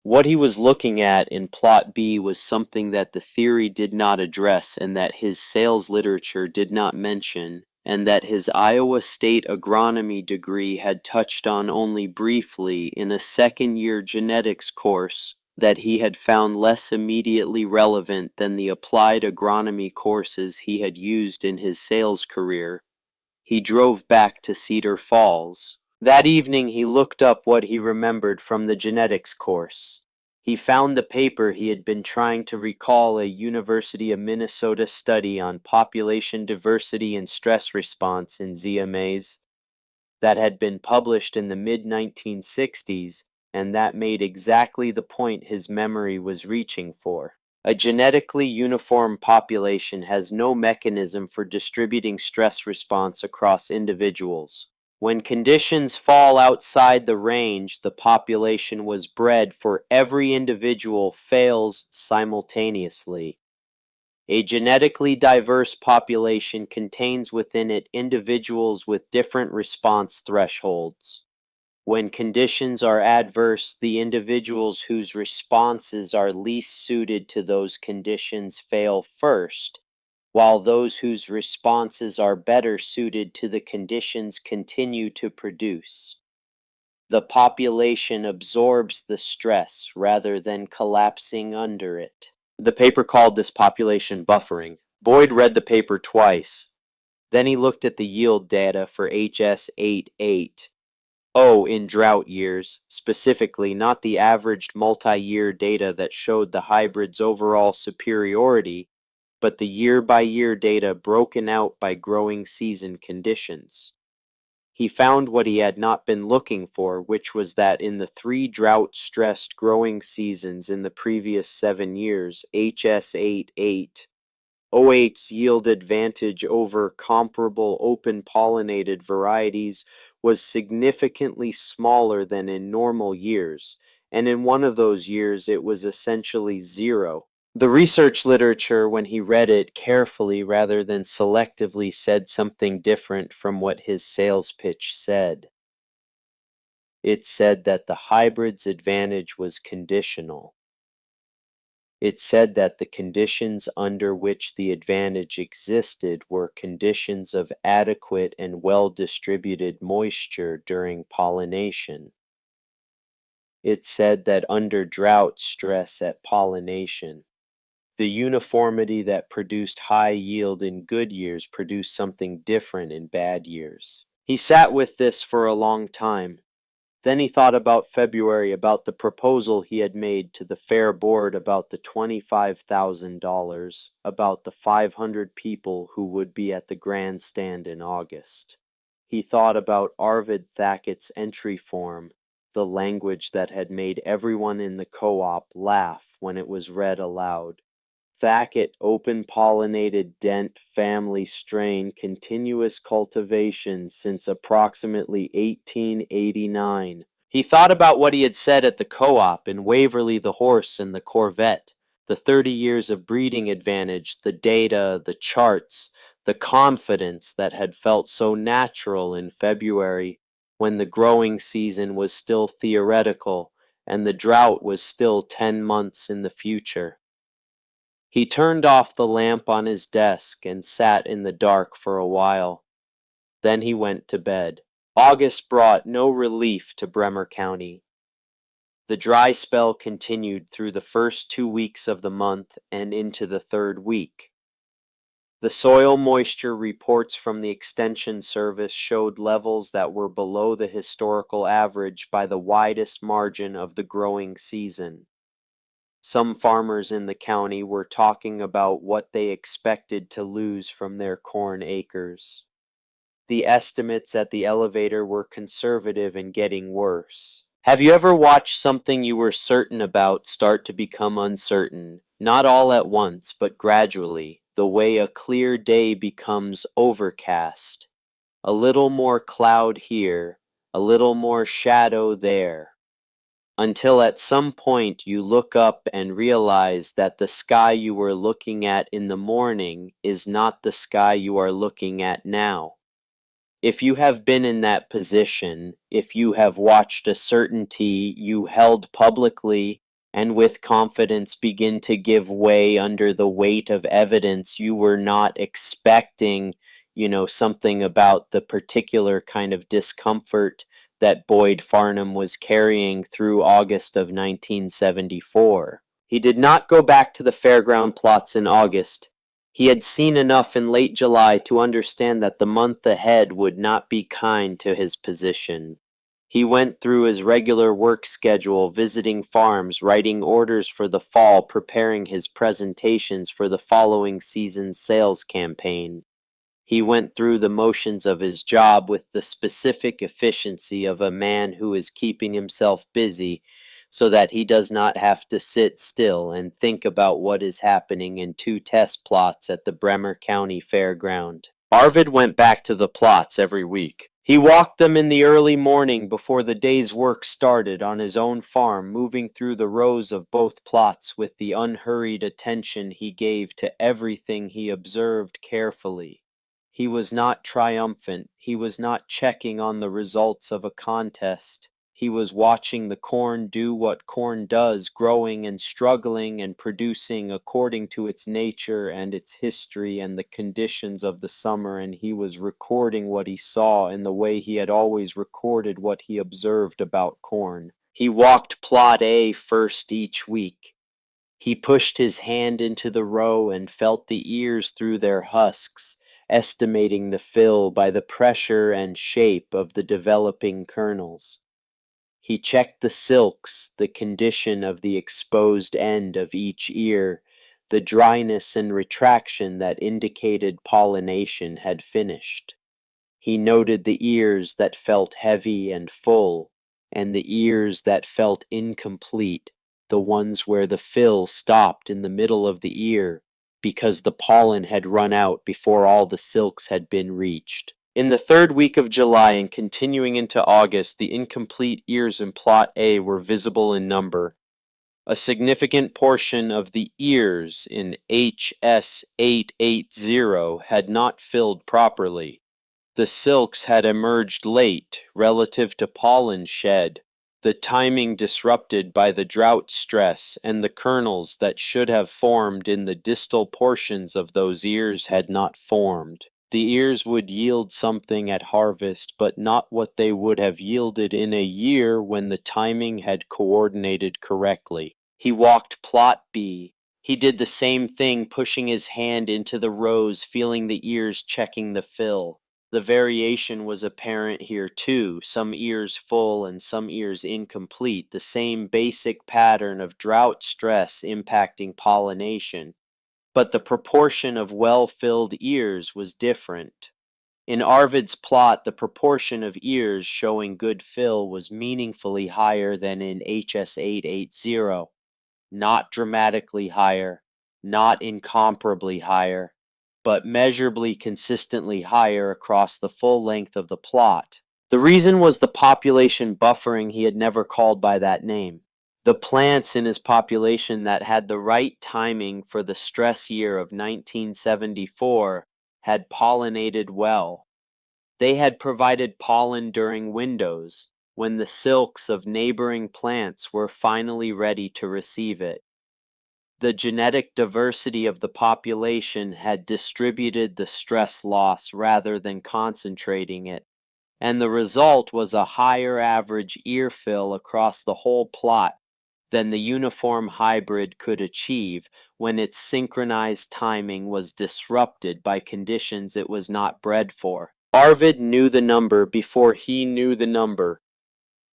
What he was looking at in plot B was something that the theory did not address and that his sales literature did not mention, and that his Iowa State agronomy degree had touched on only briefly in a second-year genetics course that he had found less immediately relevant than the applied agronomy courses he had used in his sales career. He drove back to Cedar Falls. That evening he looked up what he remembered from the genetics course. He found the paper he had been trying to recall, a University of Minnesota study on population diversity and stress response in ZMAs that had been published in the mid-1960s, and that made exactly the point his memory was reaching for. A genetically uniform population has no mechanism for distributing stress response across individuals. When conditions fall outside the range the population was bred for, every individual fails simultaneously. A genetically diverse population contains within it individuals with different response thresholds. When conditions are adverse, the individuals whose responses are least suited to those conditions fail first, while those whose responses are better suited to the conditions continue to produce. The population absorbs the stress rather than collapsing under it. The paper called this population buffering. Boyd read the paper twice. Then he looked at the yield data for HS88. Oh, in drought years, specifically, not the averaged multi-year data that showed the hybrid's overall superiority, but the year-by-year data broken out by growing season conditions. He found what he had not been looking for, which was that in the 3 drought-stressed growing seasons in the previous 7 years, HS88, OH's yield advantage over comparable open-pollinated varieties was significantly smaller than in normal years, and in one of those years it was essentially zero. The research literature, when he read it carefully rather than selectively, said something different from what his sales pitch said. It said that the hybrid's advantage was conditional. It said that the conditions under which the advantage existed were conditions of adequate and well-distributed moisture during pollination. It said that under drought stress at pollination, The uniformity that produced high yield in good years produced something different in bad years. He sat with this for a long time. Then he thought about February, about the proposal he had made to the fair board, about the $25,000, about the 500 people who would be at the grandstand in August. He thought about Arvid Thackett's entry form, the language that had made everyone in the co-op laugh when it was read aloud. Thackett, open-pollinated dent family strain, continuous cultivation since approximately 1889. He thought about what he had said at the co-op, in Waverly the horse and the Corvette, the 30 years of breeding advantage, the data, the charts, the confidence that had felt so natural in February when the growing season was still theoretical and the drought was still 10 months in the future. He turned off the lamp on his desk and sat in the dark for a while. Then he went to bed. August brought no relief to Bremer County. The dry spell continued through the first 2 weeks of the month and into the third week. The soil moisture reports from the Extension Service showed levels that were below the historical average by the widest margin of the growing season. Some farmers in the county were talking about what they expected to lose from their corn acres. The estimates at the elevator were conservative and getting worse. Have you ever watched something you were certain about start to become uncertain? Not all at once, but gradually, the way a clear day becomes overcast. A little more cloud here, a little more shadow there, until at some point you look up and realize that the sky you were looking at in the morning is not the sky you are looking at now. If you have been in that position, if you have watched a certainty you held publicly and with confidence begin to give way under the weight of evidence you were not expecting, something about the particular kind of discomfort that Boyd Farnham was carrying through August of 1974. He did not go back to the fairground plots in August. He had seen enough in late July to understand that the month ahead would not be kind to his position. He went through his regular work schedule, visiting farms, writing orders for the fall, preparing his presentations for the following season's sales campaign. He went through the motions of his job with the specific efficiency of a man who is keeping himself busy so that he does not have to sit still and think about what is happening in 2 test plots at the Bremer County Fairground. Arvid went back to the plots every week. He walked them in the early morning before the day's work started on his own farm, moving through the rows of both plots with the unhurried attention he gave to everything he observed carefully. He was not triumphant. He was not checking on the results of a contest. He was watching the corn do what corn does, growing and struggling and producing according to its nature and its history and the conditions of the summer, and he was recording what he saw in the way he had always recorded what he observed about corn. He walked plot A first each week. He pushed his hand into the row and felt the ears through their husks, estimating the fill by the pressure and shape of the developing kernels. He checked the silks, the condition of the exposed end of each ear, the dryness and retraction that indicated pollination had finished. He noted the ears that felt heavy and full, and the ears that felt incomplete, the ones where the fill stopped in the middle of the ear, because the pollen had run out before all the silks had been reached. In the third week of July and continuing into August, the incomplete ears in plot A were visible in number. A significant portion of the ears in HS880 had not filled properly. The silks had emerged late relative to pollen shed, the timing disrupted by the drought stress, and the kernels that should have formed in the distal portions of those ears had not formed. The ears would yield something at harvest, but not what they would have yielded in a year when the timing had coordinated correctly. He walked plot B, He did the same thing, pushing his hand into the rows, feeling the ears checking the fill. The variation was apparent here too, some ears full and some ears incomplete, the same basic pattern of drought stress impacting pollination. But the proportion of well-filled ears was different. In Arvid's plot, the proportion of ears showing good fill was meaningfully higher than in HS880. Not dramatically higher, not incomparably higher, but measurably consistently higher across the full length of the plot. The reason was the population buffering he had never called by that name. The plants in his population that had the right timing for the stress year of 1974 had pollinated well. They had provided pollen during windows, when the silks of neighboring plants were finally ready to receive it. The genetic diversity of the population had distributed the stress loss rather than concentrating it, and the result was a higher average ear fill across the whole plot than the uniform hybrid could achieve when its synchronized timing was disrupted by conditions it was not bred for. Arvid knew the number before he knew the number.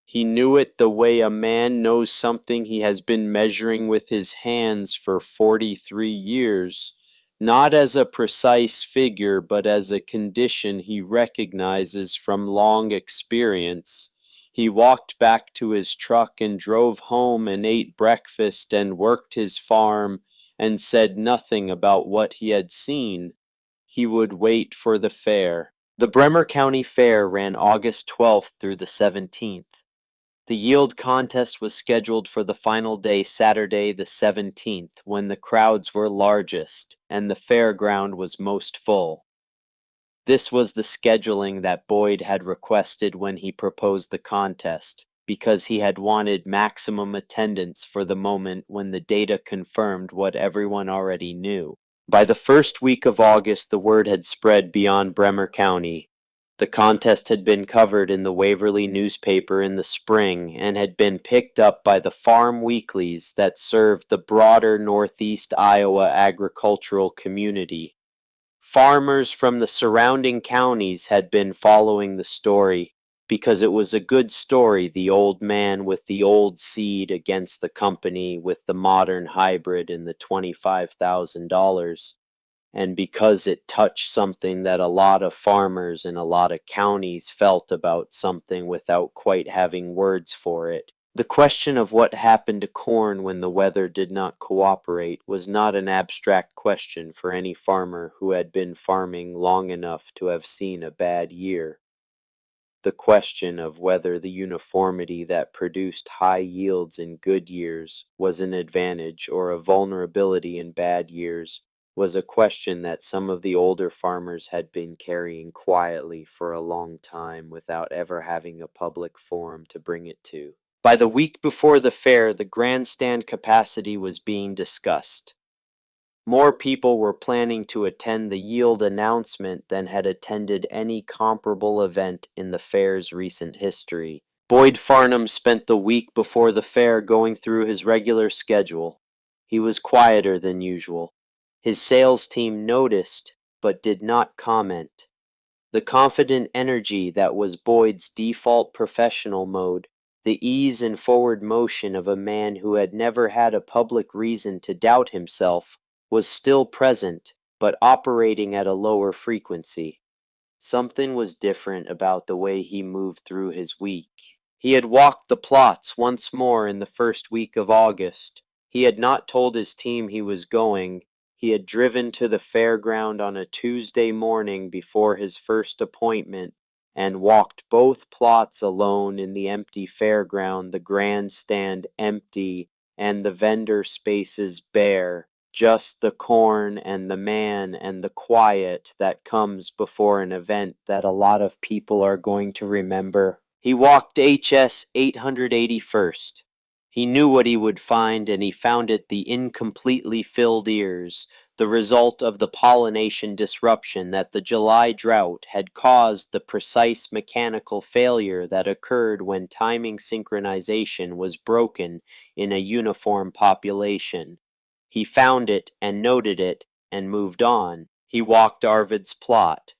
He knew it the way a man knows something he has been measuring with his hands for 43 years, not as a precise figure, but as a condition he recognizes from long experience. He walked back to his truck and drove home and ate breakfast and worked his farm and said nothing about what he had seen. He would wait for the fair. The Bremer County Fair ran August 12th through the 17th. The yield contest was scheduled for the final day, Saturday the 17th, when the crowds were largest and the fairground was most full. This was the scheduling that Boyd had requested when he proposed the contest, because he had wanted maximum attendance for the moment when the data confirmed what everyone already knew. By the first week of August, the word had spread beyond Bremer County. The contest had been covered in the Waverly newspaper in the spring and had been picked up by the farm weeklies that served the broader Northeast Iowa agricultural community. Farmers from the surrounding counties had been following the story because it was a good story, the old man with the old seed against the company with the modern hybrid and the $25,000. And because it touched something that a lot of farmers in a lot of counties felt about something without quite having words for it. The question of what happened to corn when the weather did not cooperate was not an abstract question for any farmer who had been farming long enough to have seen a bad year. The question of whether the uniformity that produced high yields in good years was an advantage or a vulnerability in bad years was a question that some of the older farmers had been carrying quietly for a long time without ever having a public forum to bring it to. By the week before the fair, the grandstand capacity was being discussed. More people were planning to attend the yield announcement than had attended any comparable event in the fair's recent history. Boyd Farnham spent the week before the fair going through his regular schedule. He was quieter than usual. His sales team noticed, but did not comment. The confident energy that was Boyd's default professional mode, the ease and forward motion of a man who had never had a public reason to doubt himself, was still present, but operating at a lower frequency. Something was different about the way he moved through his week. He had walked the plots once more in the first week of August. He had not told his team he was going. He had driven to the fairground on a Tuesday morning before his first appointment and walked both plots alone in the empty fairground, the grandstand empty and the vendor spaces bare. Just the corn and the man and the quiet that comes before an event that a lot of people are going to remember. He walked HS 881st. He knew what he would find, and he found it the incompletely filled ears, the result of the pollination disruption that the July drought had caused, the precise mechanical failure that occurred when timing synchronization was broken in a uniform population. He found it and noted it and moved on. He walked Arvid's plot.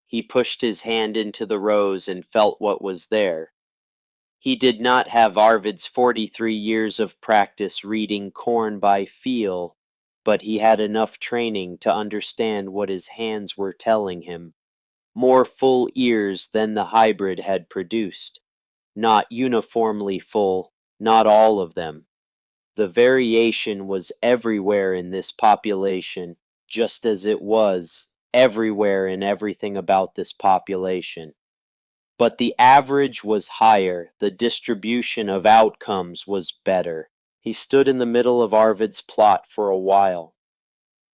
He pushed his hand into the rows and felt what was there. He did not have Arvid's 43 years of practice reading corn by feel, but he had enough training to understand what his hands were telling him. More full ears than the hybrid had produced. Not uniformly full, not all of them. The variation was everywhere in this population, just as it was everywhere in everything about this population. But the average was higher, the distribution of outcomes was better. He stood in the middle of Arvid's plot for a while.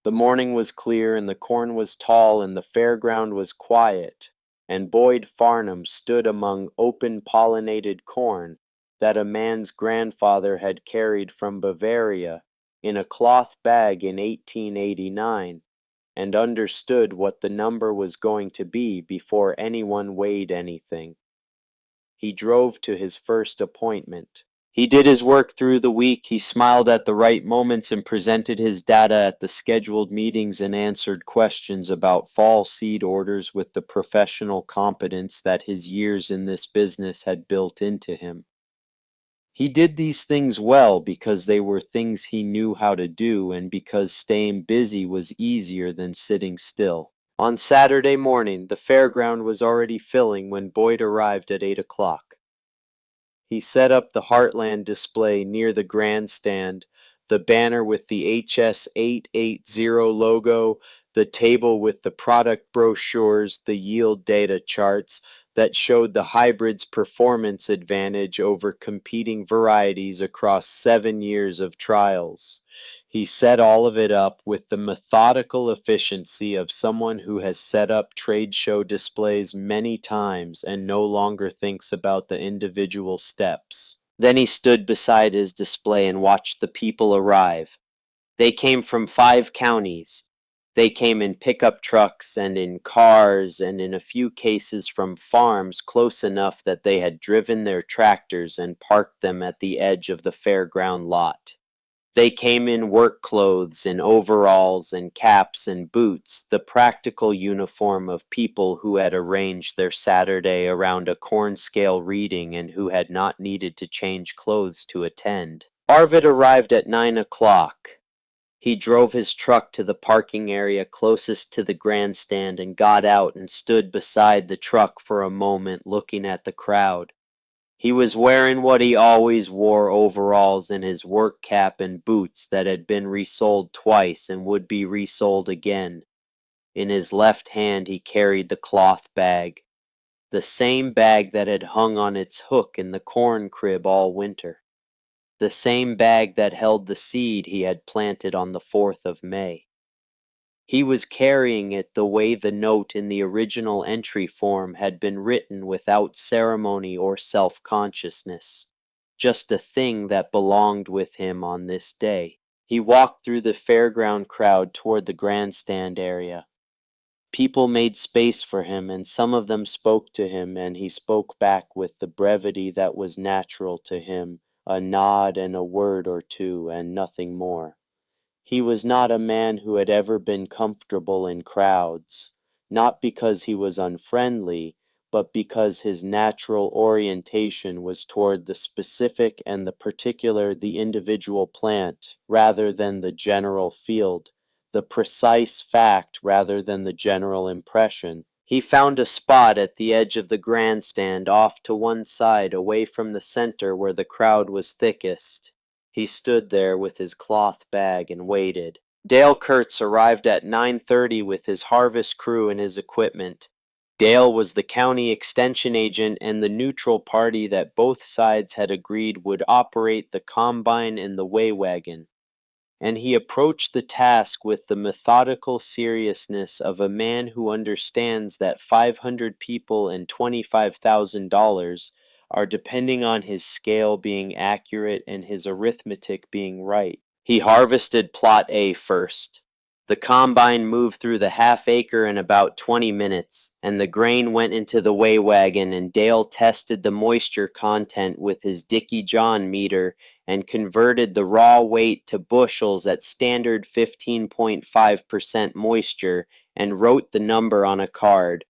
The morning was clear, and the corn was tall, and the fairground was quiet, and Boyd Farnham stood among open pollinated corn that a man's grandfather had carried from Bavaria in a cloth bag in 1889, and understood what the number was going to be before anyone weighed anything. He drove to his first appointment. He did his work through the week, he smiled at the right moments and presented his data at the scheduled meetings and answered questions about fall seed orders with the professional competence that his years in this business had built into him. He did these things well because they were things he knew how to do and because staying busy was easier than sitting still. On Saturday morning, the fairground was already filling when Boyd arrived at 8 o'clock. He set up the Heartland display near the grandstand, the banner with the HS880 logo, the table with the product brochures, the yield data charts that showed the hybrid's performance advantage over competing varieties across 7 years of trials. He set all of it up with the methodical efficiency of someone who has set up trade show displays many times and no longer thinks about the individual steps. Then he stood beside his display and watched the people arrive. They came from 5 counties. They came in pickup trucks and in cars and in a few cases from farms close enough that they had driven their tractors and parked them at the edge of the fairground lot. They came in work clothes and overalls and caps and boots, the practical uniform of people who had arranged their Saturday around a corn scale reading and who had not needed to change clothes to attend. Arvid arrived at 9 o'clock. He drove his truck to the parking area closest to the grandstand and got out and stood beside the truck for a moment looking at the crowd. He was wearing what he always wore, overalls and his work cap and boots that had been resold twice and would be resold again. In his left hand he carried the cloth bag, the same bag that had hung on its hook in the corn crib all winter, the same bag that held the seed he had planted on the 4th of May. He was carrying it the way the note in the original entry form had been written without ceremony or self-consciousness, just a thing that belonged with him on this day. He walked through the fairground crowd toward the grandstand area. People made space for him, and some of them spoke to him, and he spoke back with the brevity that was natural to him, a nod and a word or two, and nothing more. He was not a man who had ever been comfortable in crowds, not because he was unfriendly, but because his natural orientation was toward the specific and the particular, the individual plant, rather than the general field, the precise fact rather than the general impression. He found a spot at the edge of the grandstand off to one side away from the center where the crowd was thickest. He stood there with his cloth bag and waited. Dale Kurtz arrived at 9:30 with his harvest crew and his equipment. Dale was the county extension agent and the neutral party that both sides had agreed would operate the combine and the weigh wagon, and he approached the task with the methodical seriousness of a man who understands that 500 people and $25,000 are depending on his scale being accurate and his arithmetic being right. He harvested plot A first. The combine moved through the half-acre in about 20 minutes, and the grain went into the weigh wagon, and Dale tested the moisture content with his Dickie John meter and converted the raw weight to bushels at standard 15.5% moisture and wrote the number on a card.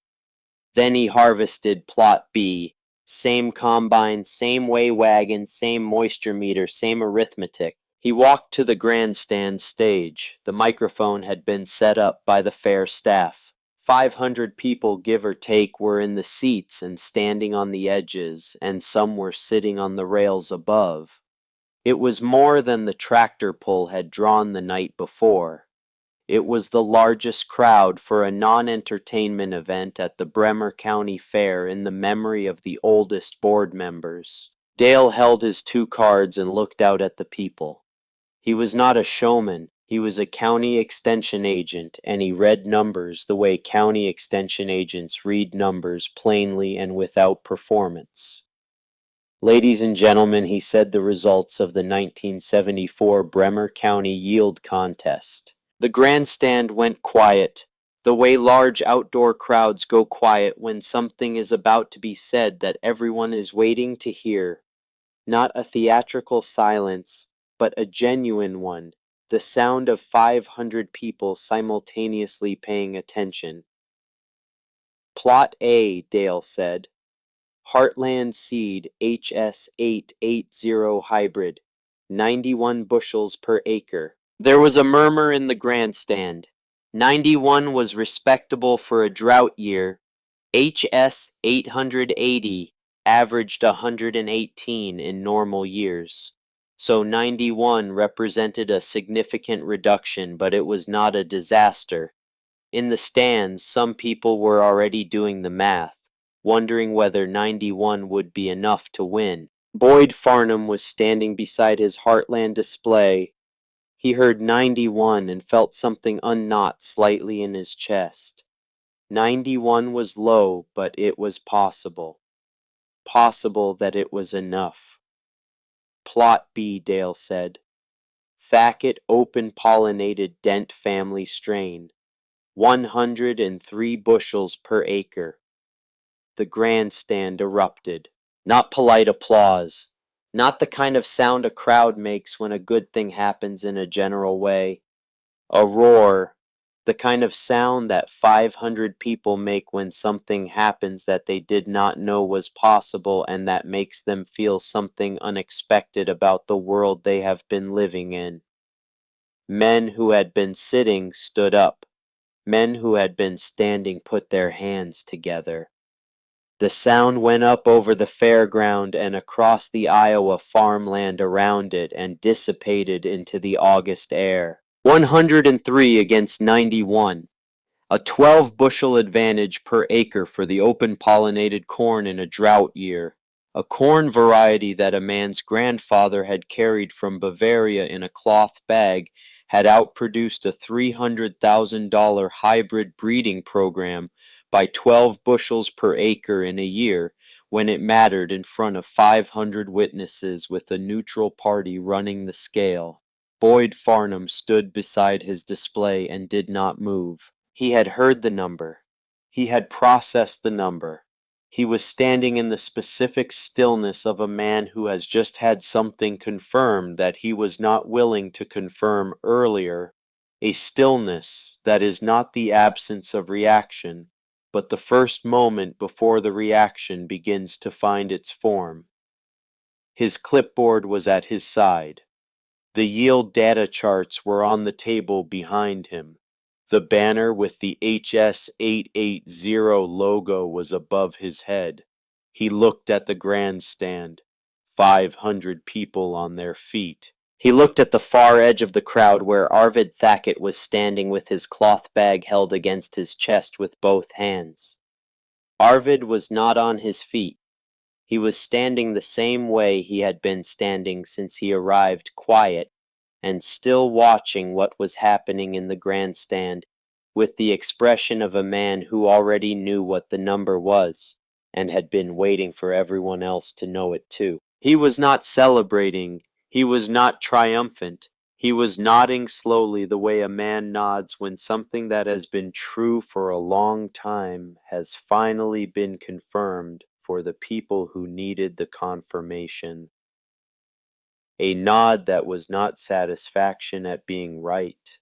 Then he harvested Plot B. Same combine, same weigh wagon, same moisture meter, same arithmetic. He walked to the grandstand stage. The microphone had been set up by the fair staff. 500 people, give or take, were in the seats and standing on the edges, and some were sitting on the rails above. It was more than the tractor pull had drawn the night before. It was the largest crowd for a non-entertainment event at the Bremer County Fair in the memory of the oldest board members. Dale held his two cards and looked out at the people. He was not a showman, he was a county extension agent, and he read numbers the way county extension agents read numbers, plainly and without performance. Ladies and gentlemen, he said the results of the 1974 Bremer County Yield Contest. The grandstand went quiet, the way large outdoor crowds go quiet when something is about to be said that everyone is waiting to hear. Not a theatrical silence, but a genuine one, the sound of 500 people simultaneously paying attention. Plot A, Dale said. Heartland Seed HS880 Hybrid, 91 bushels per acre. There was a murmur in the grandstand. 91 was respectable for a drought year. HS880 averaged 118 in normal years. So 91 represented a significant reduction, but it was not a disaster. In the stands, some people were already doing the math, wondering whether 91 would be enough to win. Boyd Farnham was standing beside his Heartland display. He heard 91 and felt something unknot slightly in his chest. 91 was low, but it was possible. Possible that it was enough. Plot B, Dale said. Thacket open-pollinated Dent family strain. 103 bushels per acre. The grandstand erupted. Not polite applause. Not the kind of sound a crowd makes when a good thing happens in a general way. A roar. The kind of sound that 500 people make when something happens that they did not know was possible and that makes them feel something unexpected about the world they have been living in. Men who had been sitting stood up. Men who had been standing put their hands together. The sound went up over the fairground and across the Iowa farmland around it and dissipated into the August air. 103 against 91. A 12-bushel advantage per acre for the open-pollinated corn in a drought year. A corn variety that a man's grandfather had carried from Bavaria in a cloth bag had outproduced a $300,000 hybrid breeding program by 12 bushels per acre in a year when it mattered in front of 500 witnesses with a neutral party running the scale. Boyd Farnham stood beside his display and did not move. He had heard the number. He had processed the number. He was standing in the specific stillness of a man who has just had something confirmed that he was not willing to confirm earlier, a stillness that is not the absence of reaction, but the first moment before the reaction begins to find its form. His clipboard was at his side. The yield data charts were on the table behind him. The banner with the HS880 logo was above his head. He looked at the grandstand. 500 people on their feet. He looked at the far edge of the crowd where Arvid Thacket was standing with his cloth bag held against his chest with both hands. Arvid was not on his feet. He was standing the same way he had been standing since he arrived, quiet, and still watching what was happening in the grandstand, with the expression of a man who already knew what the number was, and had been waiting for everyone else to know it too. He was not celebrating, he was not triumphant, He was nodding slowly the way a man nods when something that has been true for a long time has finally been confirmed for the people who needed the confirmation. A nod that was not satisfaction at being right,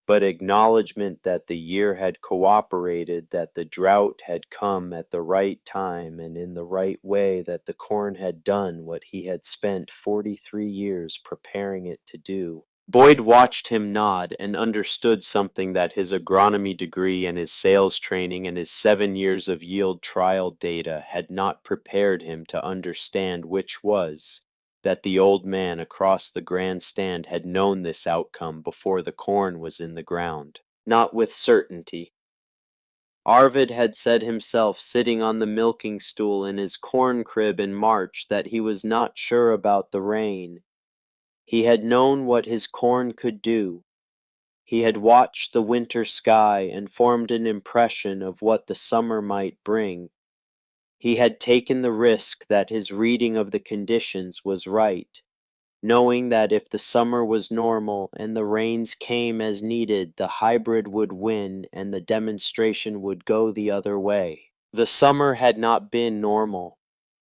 but acknowledgment that the year had cooperated, that the drought had come at the right time and in the right way, that the corn had done what he had spent 43 years preparing it to do. Boyd watched him nod and understood something that his agronomy degree and his sales training and his 7 years of yield trial data had not prepared him to understand, which was that the old man across the grandstand had known this outcome before the corn was in the ground. Not with certainty. Arvid had said himself sitting on the milking stool in his corn crib in March that he was not sure about the rain. He had known what his corn could do. He had watched the winter sky and formed an impression of what the summer might bring. He had taken the risk that his reading of the conditions was right, knowing that if the summer was normal and the rains came as needed, the hybrid would win and the demonstration would go the other way. The summer had not been normal.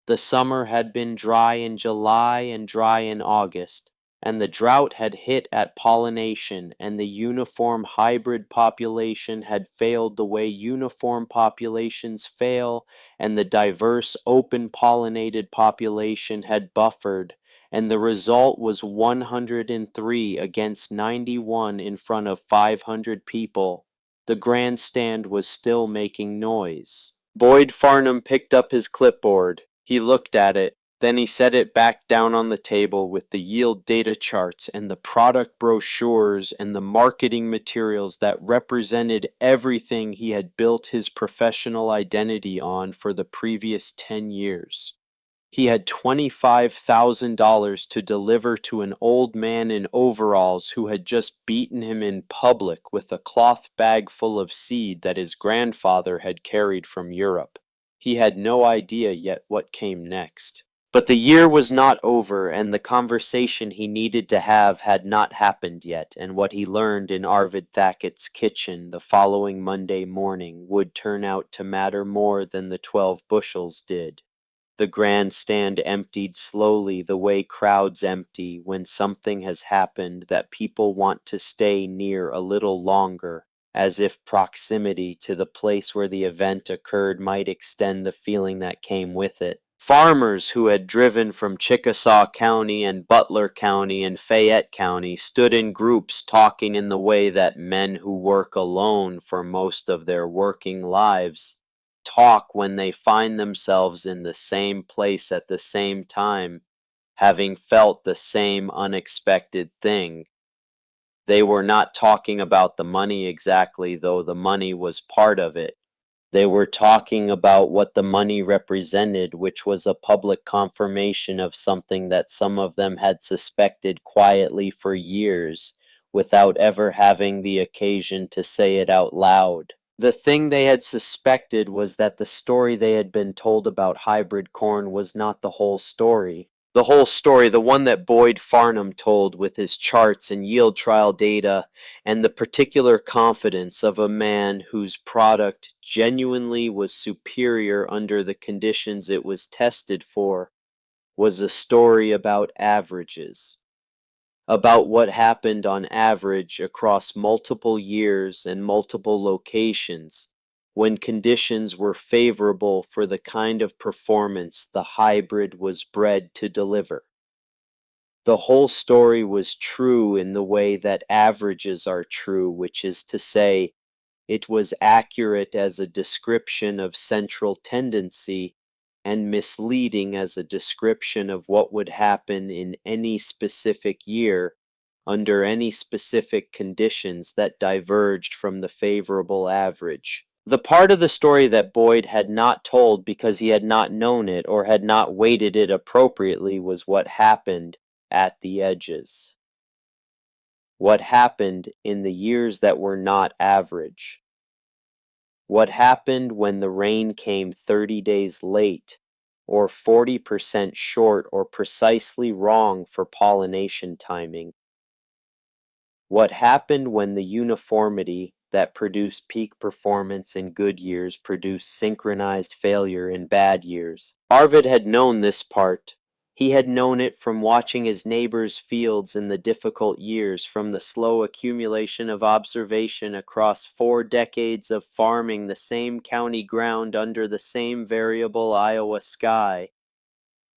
The summer had been dry in July and dry in August, and the drought had hit at pollination, and the uniform hybrid population had failed the way uniform populations fail, and the diverse open pollinated population had buffered, and the result was 103 against 91 in front of 500 people. The grandstand was still making noise. Boyd Farnham picked up his clipboard. He looked at it, then he set it back down on the table with the yield data charts and the product brochures and the marketing materials that represented everything he had built his professional identity on for the previous 10 years. He had $25,000 to deliver to an old man in overalls who had just beaten him in public with a cloth bag full of seed that his grandfather had carried from Europe. He had no idea yet what came next. But the year was not over, and the conversation he needed to have had not happened yet, and what he learned in Arvid Thackett's kitchen the following Monday morning would turn out to matter more than the 12 bushels did. The grandstand emptied slowly the way crowds empty when something has happened that people want to stay near a little longer, as if proximity to the place where the event occurred might extend the feeling that came with it. Farmers who had driven from Chickasaw County and Butler County and Fayette County stood in groups talking in the way that men who work alone for most of their working lives talk when they find themselves in the same place at the same time, having felt the same unexpected thing. They were not talking about the money exactly, though the money was part of it. They were talking about what the money represented, which was a public confirmation of something that some of them had suspected quietly for years, without ever having the occasion to say it out loud. The thing they had suspected was that the story they had been told about hybrid corn was not the whole story. The whole story, the one that Boyd Farnham told with his charts and yield trial data, and the particular confidence of a man whose product genuinely was superior under the conditions it was tested for, was a story about averages, about what happened on average across multiple years and multiple locations when conditions were favorable for the kind of performance the hybrid was bred to deliver. The whole story was true in the way that averages are true, which is to say, it was accurate as a description of central tendency and misleading as a description of what would happen in any specific year under any specific conditions that diverged from the favorable average. The part of the story that Boyd had not told because he had not known it or had not weighted it appropriately was what happened at the edges. What happened in the years that were not average. What happened when the rain came 30 days late, or 40% short or precisely wrong for pollination timing? What happened when the uniformity that produced peak performance in good years produced synchronized failure in bad years? Arvid had known this part. He had known it from watching his neighbors' fields in the difficult years, from the slow accumulation of observation across 4 decades of farming the same county ground under the same variable Iowa sky.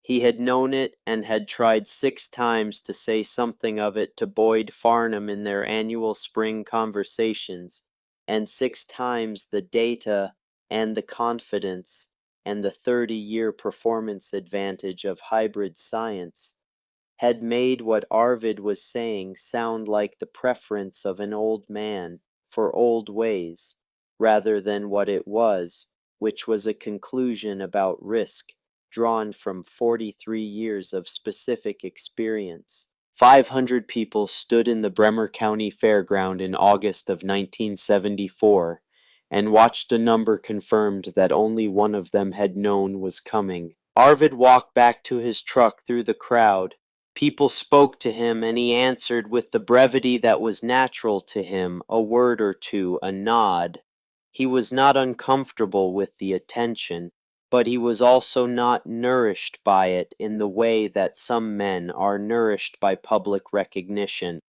He had known it and had tried 6 times to say something of it to Boyd Farnham in their annual spring conversations, and 6 times the data and the confidence and the 30-year performance advantage of hybrid science had made what Arvid was saying sound like the preference of an old man for old ways, rather than what it was, which was a conclusion about risk drawn from 43 years of specific experience. 500 people stood in the Bremer County Fairground in August of 1974 and watched a number confirmed that only one of them had known was coming. Arvid walked back to his truck through the crowd. People spoke to him, and he answered with the brevity that was natural to him, a word or two, a nod. He was not uncomfortable with the attention, but he was also not nourished by it in the way that some men are nourished by public recognition.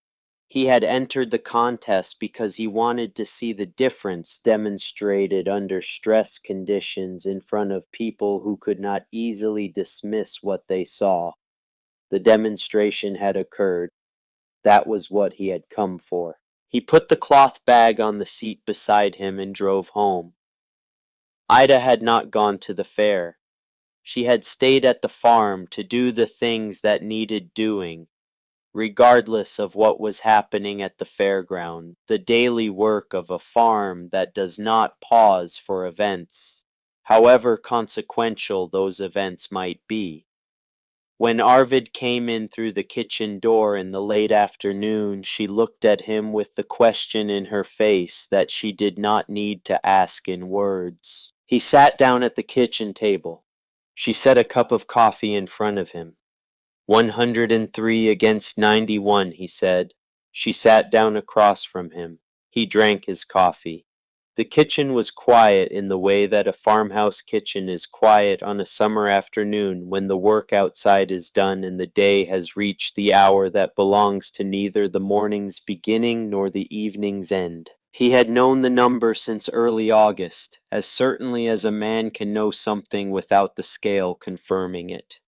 He had entered the contest because he wanted to see the difference demonstrated under stress conditions in front of people who could not easily dismiss what they saw. The demonstration had occurred. That was what he had come for. He put the cloth bag on the seat beside him and drove home. Ida had not gone to the fair. She had stayed at the farm to do the things that needed doing, regardless of what was happening at the fairground, the daily work of a farm that does not pause for events, however consequential those events might be. When Arvid came in through the kitchen door in the late afternoon, she looked at him with the question in her face that she did not need to ask in words. He sat down at the kitchen table. She set a cup of coffee in front of him. 103 against 91, he said. She sat down across from him. He drank his coffee. The kitchen was quiet in the way that a farmhouse kitchen is quiet on a summer afternoon when the work outside is done and the day has reached the hour that belongs to neither the morning's beginning nor the evening's end. He had known the number since early August, as certainly as a man can know something without the scale confirming it.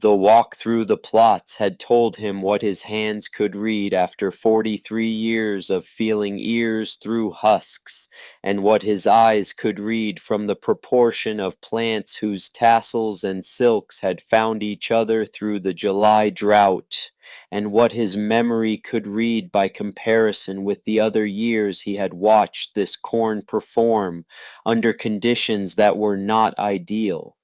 The walk through the plots had told him what his hands could read after 43 years of feeling ears through husks, and what his eyes could read from the proportion of plants whose tassels and silks had found each other through the July drought, and what his memory could read by comparison with the other years he had watched this corn perform under conditions that were not ideal.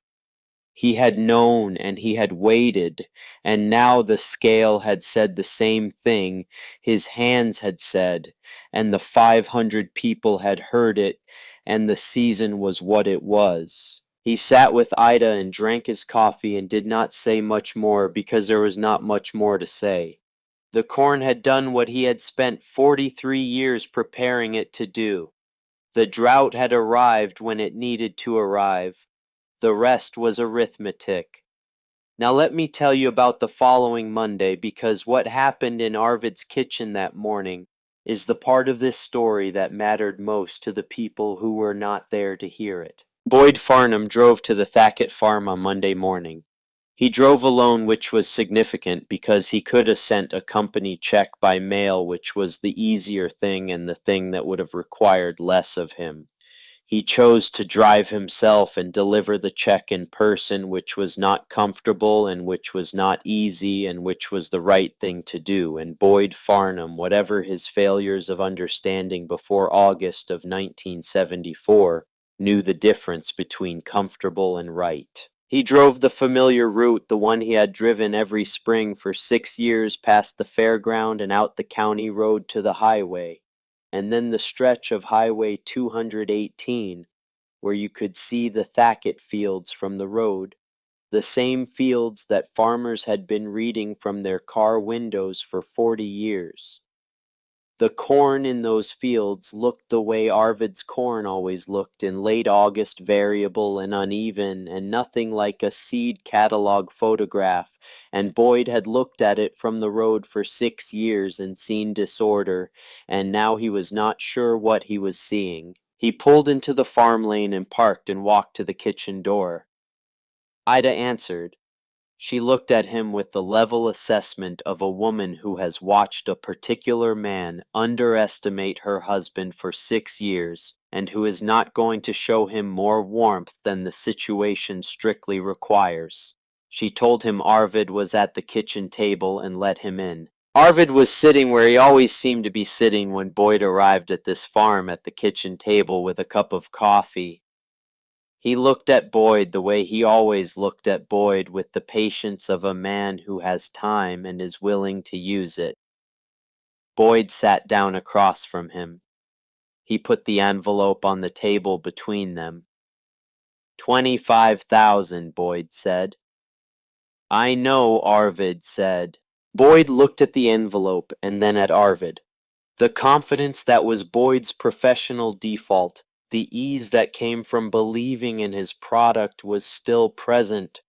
He had known and he had waited, and now the scale had said the same thing his hands had said, and the 500 people had heard it, and the season was what it was. He sat with Ida and drank his coffee and did not say much more because there was not much more to say. The corn had done what he had spent 43 years preparing it to do. The drought had arrived when it needed to arrive. The rest was arithmetic. Now let me tell you about the following Monday, because what happened in Arvid's kitchen that morning is the part of this story that mattered most to the people who were not there to hear it. Boyd Farnham drove to the Thackett farm on Monday morning. He drove alone, which was significant because he could have sent a company check by mail, which was the easier thing and the thing that would have required less of him. He chose to drive himself and deliver the check in person, which was not comfortable and which was not easy and which was the right thing to do, and Boyd Farnham, whatever his failures of understanding before August of 1974, knew the difference between comfortable and right. He drove the familiar route, the one he had driven every spring for 6 years past the fairground and out the county road to the highway, and then the stretch of Highway 218, where you could see the Thackett fields from the road, the same fields that farmers had been reading from their car windows for 40 years. The corn in those fields looked the way Arvid's corn always looked in late August, variable and uneven, and nothing like a seed catalog photograph, and Boyd had looked at it from the road for 6 years and seen disorder, and now he was not sure what he was seeing. He pulled into the farm lane and parked and walked to the kitchen door. Ida answered. She looked at him with the level assessment of a woman who has watched a particular man underestimate her husband for 6 years, and who is not going to show him more warmth than the situation strictly requires. She told him Arvid was at the kitchen table and let him in. Arvid was sitting where he always seemed to be sitting when Boyd arrived at this farm, at the kitchen table with a cup of coffee. He looked at Boyd the way he always looked at Boyd, with the patience of a man who has time and is willing to use it. Boyd sat down across from him. He put the envelope on the table between them. 25,000, Boyd said. I know, Arvid said. Boyd looked at the envelope and then at Arvid. The confidence that was Boyd's professional default, the ease that came from believing in his product, was still present,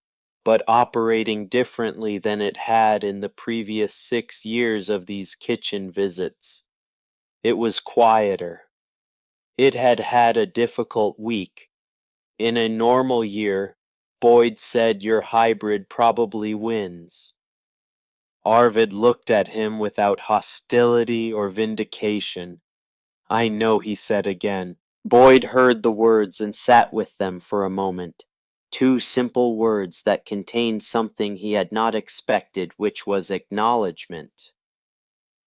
but operating differently than it had in the previous 6 years of these kitchen visits. It was quieter. It had had a difficult week. In a normal year, Boyd said your hybrid probably wins. Arvid looked at him without hostility or vindication. I know, he said again. Boyd heard the words and sat with them for a moment. 2 simple words that contained something he had not expected, which was acknowledgement.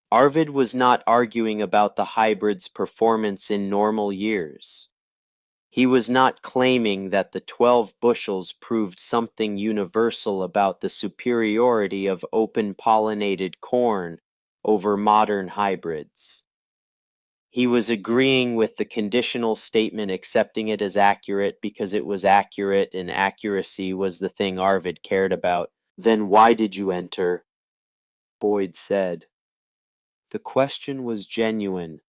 Arvid was not arguing about the hybrid's performance in normal years. He was not claiming that the 12 bushels proved something universal about the superiority of open-pollinated corn over modern hybrids. He was agreeing with the conditional statement, accepting it as accurate because it was accurate and accuracy was the thing Arvid cared about. Then why did you enter? Boyd said. The question was genuine.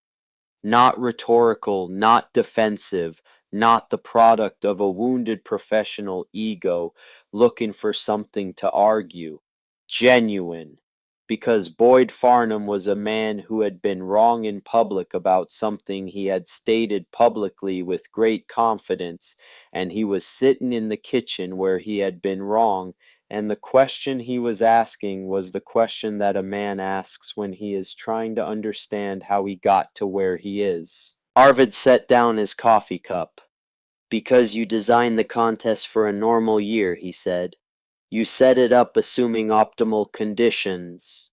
Not rhetorical, not defensive, not the product of a wounded professional ego looking for something to argue. Genuine, because Boyd Farnham was a man who had been wrong in public about something he had stated publicly with great confidence, and he was sitting in the kitchen where he had been wrong, and the question he was asking was the question that a man asks when he is trying to understand how he got to where he is. Arvid set down his coffee cup. Because you designed the contest for a normal year, he said. You set it up assuming optimal conditions.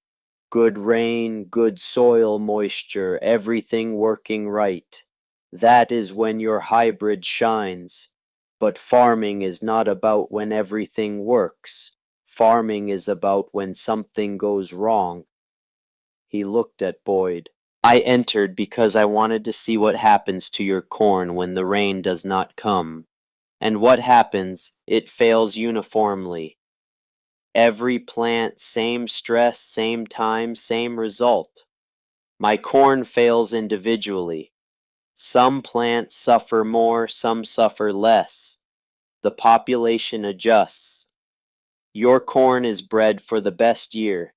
Good rain, good soil moisture, everything working right. That is when your hybrid shines. But farming is not about when everything works. Farming is about when something goes wrong. He looked at Boyd. I entered because I wanted to see what happens to your corn when the rain does not come. And what happens? It fails uniformly. Every plant, same stress, same time, same result. My corn fails individually. Some plants suffer more, some suffer less. The population adjusts. Your corn is bred for the best year.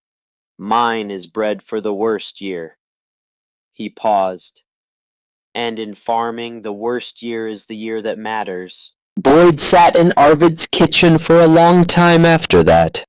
Mine is bred for the worst year. He paused. And in farming, the worst year is the year that matters. Boyd sat in Arvid's kitchen for a long time after that.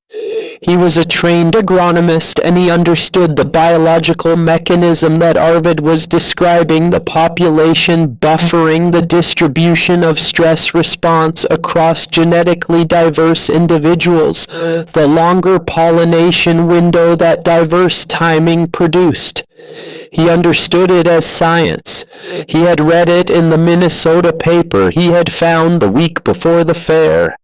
He was a trained agronomist, and he understood the biological mechanism that Arvid was describing, the population buffering the distribution of stress response across genetically diverse individuals, the longer pollination window that diverse timing produced. He understood it as science. He had read it in the Minnesota paper he had found the week before the fair.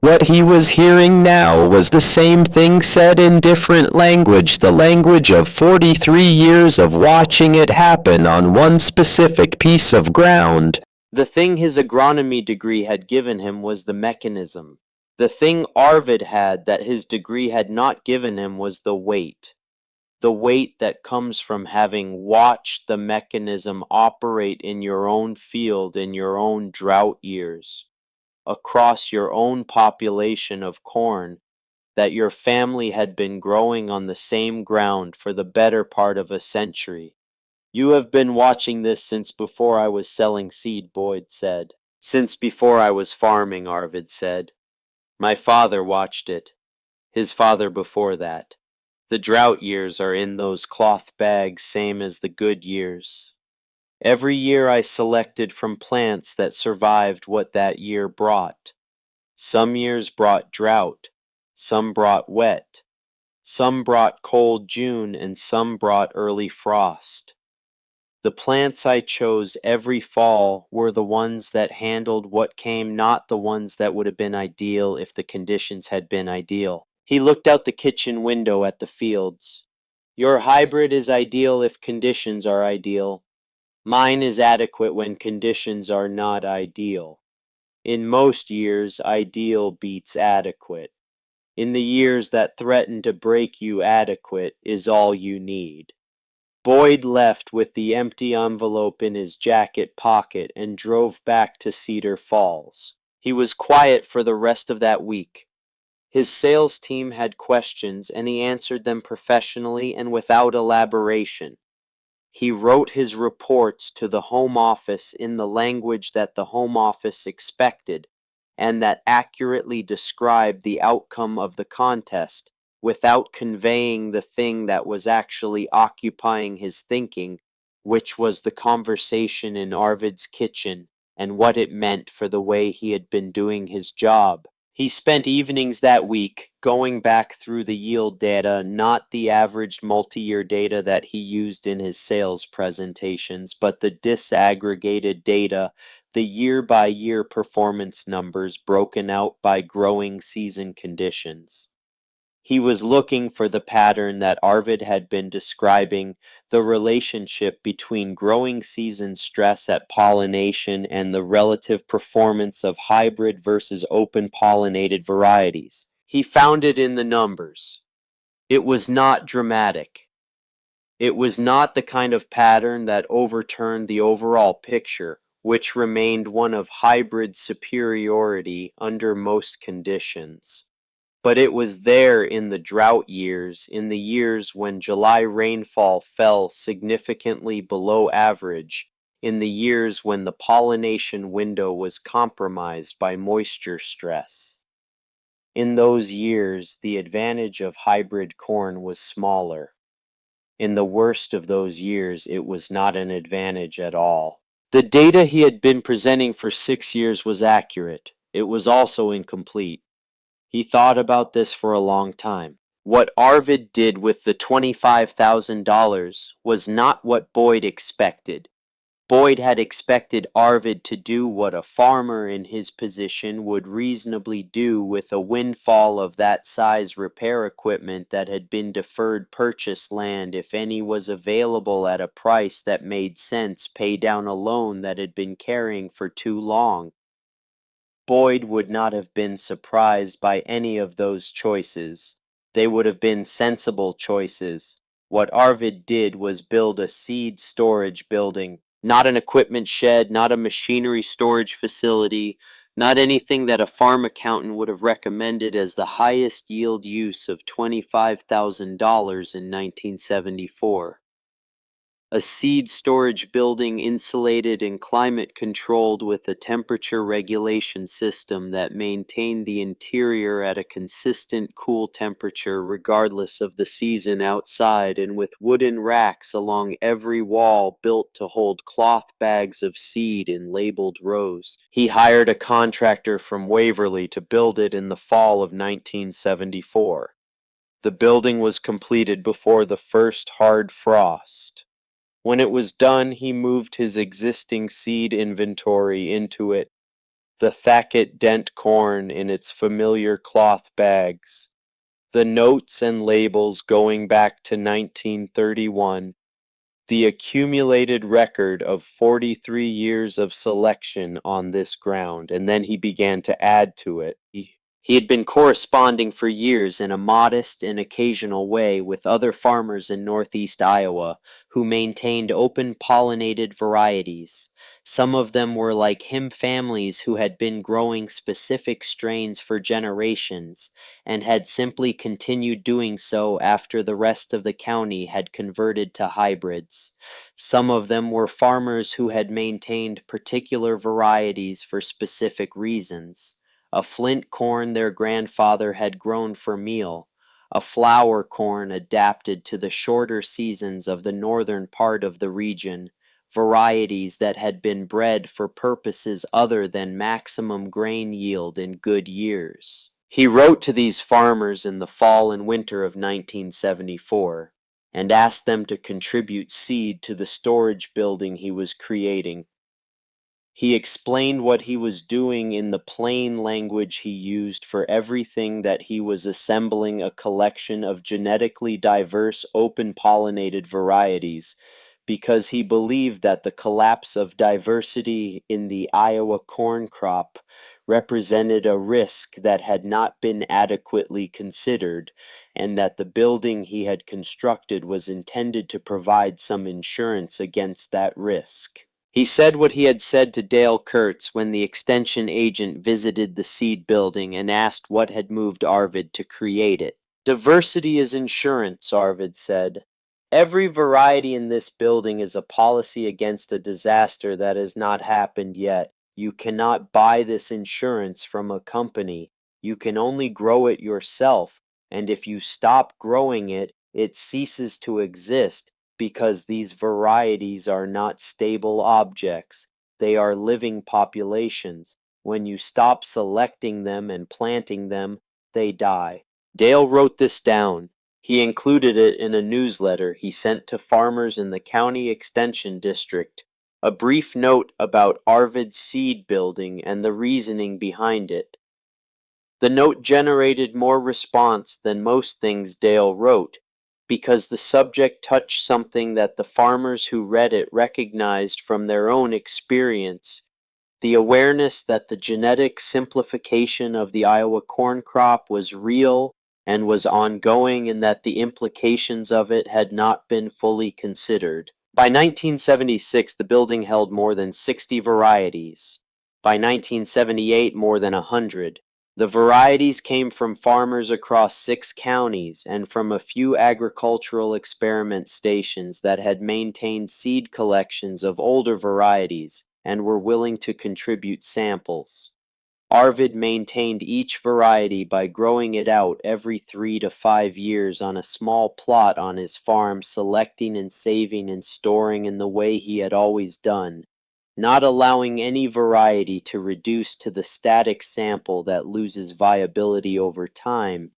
What he was hearing now was the same thing said in different language, the language of 43 years of watching it happen on one specific piece of ground. The thing his agronomy degree had given him was the mechanism. The thing Arvid had that his degree had not given him was the weight. the weight that comes from having watched the mechanism operate in your own field in your own drought years, across your own population of corn that your family had been growing on the same ground for the better part of a century. You have been watching this since before I was selling seed, Boyd said. Since before I was farming, Arvid said. My father watched it. His father before that. The drought years are in those cloth bags same as the good years. Every year I selected from plants that survived what that year brought. Some years brought drought, some brought wet, some brought cold June, and some brought early frost. The plants I chose every fall were the ones that handled what came, not the ones that would have been ideal if the conditions had been ideal. He looked out the kitchen window at the fields. Your hybrid is ideal if conditions are ideal. Mine is adequate when conditions are not ideal. In most years, ideal beats adequate. In the years that threaten to break you, adequate is all you need. Boyd left with the empty envelope in his jacket pocket and drove back to Cedar Falls. He was quiet for the rest of that week. His sales team had questions, and he answered them professionally and without elaboration. He wrote his reports to the Home Office in the language that the Home Office expected, and that accurately described the outcome of the contest, without conveying the thing that was actually occupying his thinking, which was the conversation in Arvid's kitchen and what it meant for the way he had been doing his job. He spent evenings that week going back through the yield data, not the averaged multi-year data that he used in his sales presentations, but the disaggregated data, the year-by-year performance numbers broken out by growing season conditions. He was looking for the pattern that Arvid had been describing, the relationship between growing season stress at pollination and the relative performance of hybrid versus open pollinated varieties. He found it in the numbers. It was not dramatic. It was not the kind of pattern that overturned the overall picture, which remained one of hybrid superiority under most conditions. But it was there in the drought years, in the years when July rainfall fell significantly below average, in the years when the pollination window was compromised by moisture stress. In those years, the advantage of hybrid corn was smaller. In the worst of those years, it was not an advantage at all. The data he had been presenting for 6 years was accurate. It was also incomplete. He thought about this for a long time. What Arvid did with the $25,000 was not what Boyd expected. Boyd had expected Arvid to do what a farmer in his position would reasonably do with a windfall of that size repair equipment that had been deferred purchase land if any was available at a price that made sense, pay down a loan that had been carrying for too long. Boyd would not have been surprised by any of those choices. They would have been sensible choices. What Arvid did was build a seed storage building, not an equipment shed, not a machinery storage facility, not anything that a farm accountant would have recommended as the highest yield use of $25,000 in 1974. A seed storage building insulated and climate controlled with a temperature regulation system that maintained the interior at a consistent cool temperature regardless of the season outside, and with wooden racks along every wall built to hold cloth bags of seed in labeled rows. He hired a contractor from Waverly to build it in the fall of 1974. The building was completed before the first hard frost. When it was done, he moved his existing seed inventory into it, the Thacket Dent corn in its familiar cloth bags, the notes and labels going back to 1931, the accumulated record of 43 years of selection on this ground, and then he began to add to it. He had been corresponding for years in a modest and occasional way with other farmers in northeast Iowa who maintained open pollinated varieties. Some of them were like him families who had been growing specific strains for generations and had simply continued doing so after the rest of the county had converted to hybrids. Some of them were farmers who had maintained particular varieties for specific reasons. A flint corn their grandfather had grown for meal, a flour corn adapted to the shorter seasons of the northern part of the region, varieties that had been bred for purposes other than maximum grain yield in good years. He wrote to these farmers in the fall and winter of 1974 and asked them to contribute seed to the storage building he was creating. He explained what he was doing in the plain language he used for everything, that he was assembling a collection of genetically diverse open-pollinated varieties because he believed that the collapse of diversity in the Iowa corn crop represented a risk that had not been adequately considered, and that the building he had constructed was intended to provide some insurance against that risk. He said what he had said to Dale Kurtz when the extension agent visited the seed building and asked what had moved Arvid to create it. Diversity is insurance, Arvid said. Every variety in this building is a policy against a disaster that has not happened yet. You cannot buy this insurance from a company. You can only grow it yourself, and if you stop growing it, it ceases to exist, because these varieties are not stable objects. They are living populations. When you stop selecting them and planting them, they die. Dale wrote this down. He included it in a newsletter he sent to farmers in the county extension district, a brief note about Arvid's seed building and the reasoning behind it. The note generated more response than most things Dale wrote, because the subject touched something that the farmers who read it recognized from their own experience: the awareness that the genetic simplification of the Iowa corn crop was real and was ongoing, and that the implications of it had not been fully considered. By 1976, the building held more than 60 varieties. By 1978, more than 100. The varieties came from farmers across 6 counties and from a few agricultural experiment stations that had maintained seed collections of older varieties and were willing to contribute samples. Arvid maintained each variety by growing it out every 3 to 5 years on a small plot on his farm, selecting and saving and storing in the way he had always done, not allowing any variety to reduce to the static sample that loses viability over time,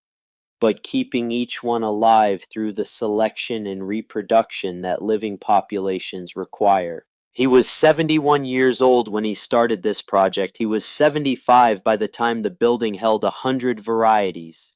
but keeping each one alive through the selection and reproduction that living populations require. He was 71 years old when he started this project. He was 75 by the time the building held 100 varieties.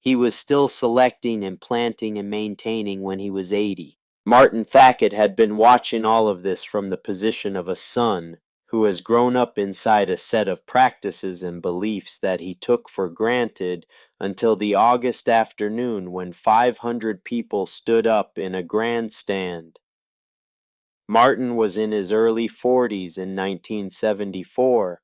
He was still selecting and planting and maintaining when he was 80. Martin Thackett had been watching all of this from the position of a son who has grown up inside a set of practices and beliefs that he took for granted until the August afternoon when 500 people stood up in a grandstand. Martin was in his early 40s in 1974,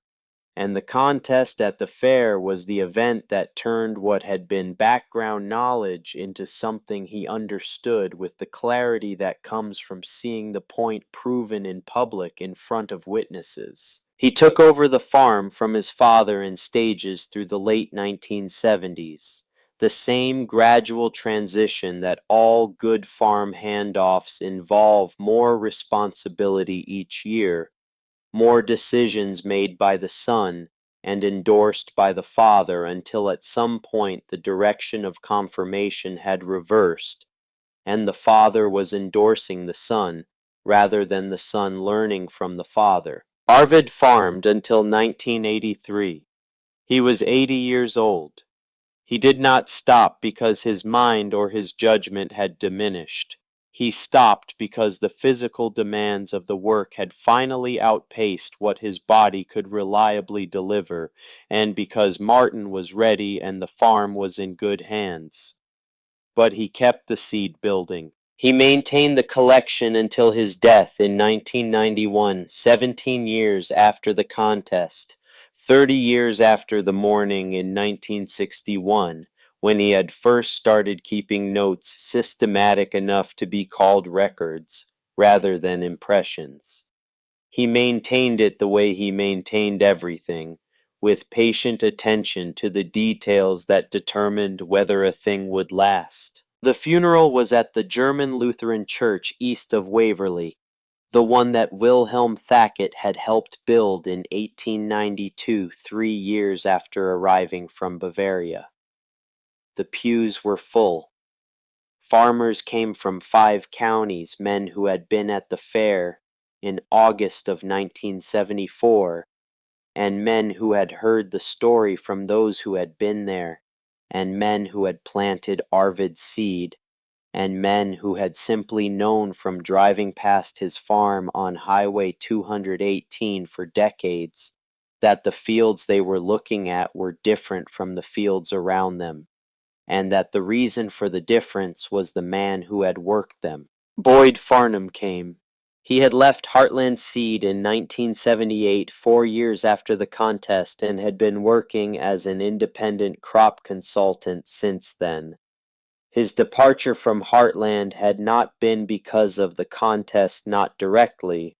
and the contest at the fair was the event that turned what had been background knowledge into something he understood with the clarity that comes from seeing the point proven in public in front of witnesses. He took over the farm from his father in stages through the late 1970s. The same gradual transition that all good farm handoffs involve: more responsibility each year, more decisions made by the son and endorsed by the father, until at some point the direction of confirmation had reversed, and the father was endorsing the son rather than the son learning from the father. Arvid farmed until 1983. He was 80 years old. He did not stop because his mind or his judgment had diminished. He stopped because the physical demands of the work had finally outpaced what his body could reliably deliver, and because Martin was ready and the farm was in good hands. But he kept the seed building. He maintained the collection until his death in 1991, 17 years after the contest, 30 years after the morning in 1961, when he had first started keeping notes systematic enough to be called records, rather than impressions. He maintained it the way he maintained everything, with patient attention to the details that determined whether a thing would last. The funeral was at the German Lutheran Church east of Waverley, the one that Wilhelm Thacket had helped build in 1892, 3 years after arriving from Bavaria. The pews were full. Farmers came from 5 counties, men who had been at the fair in August of 1974, and men who had heard the story from those who had been there, and men who had planted Arvid's seed, and men who had simply known from driving past his farm on Highway 218 for decades that the fields they were looking at were different from the fields around them, and that the reason for the difference was the man who had worked them. Boyd Farnham came. He had left Heartland Seed in 1978, 4 years after the contest, and had been working as an independent crop consultant since then. His departure from Heartland had not been because of the contest, not directly.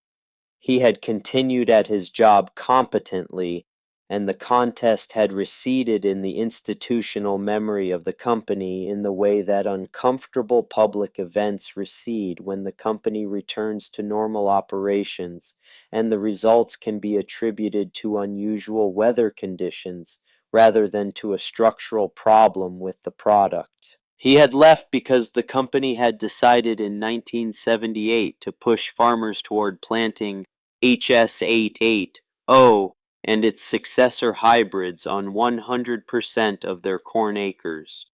He had continued at his job competently, and the contest had receded in the institutional memory of the company in the way that uncomfortable public events recede when the company returns to normal operations, and the results can be attributed to unusual weather conditions rather than to a structural problem with the product. He had left because the company had decided in 1978 to push farmers toward planting HS88O and its successor hybrids on 100% of their corn acres.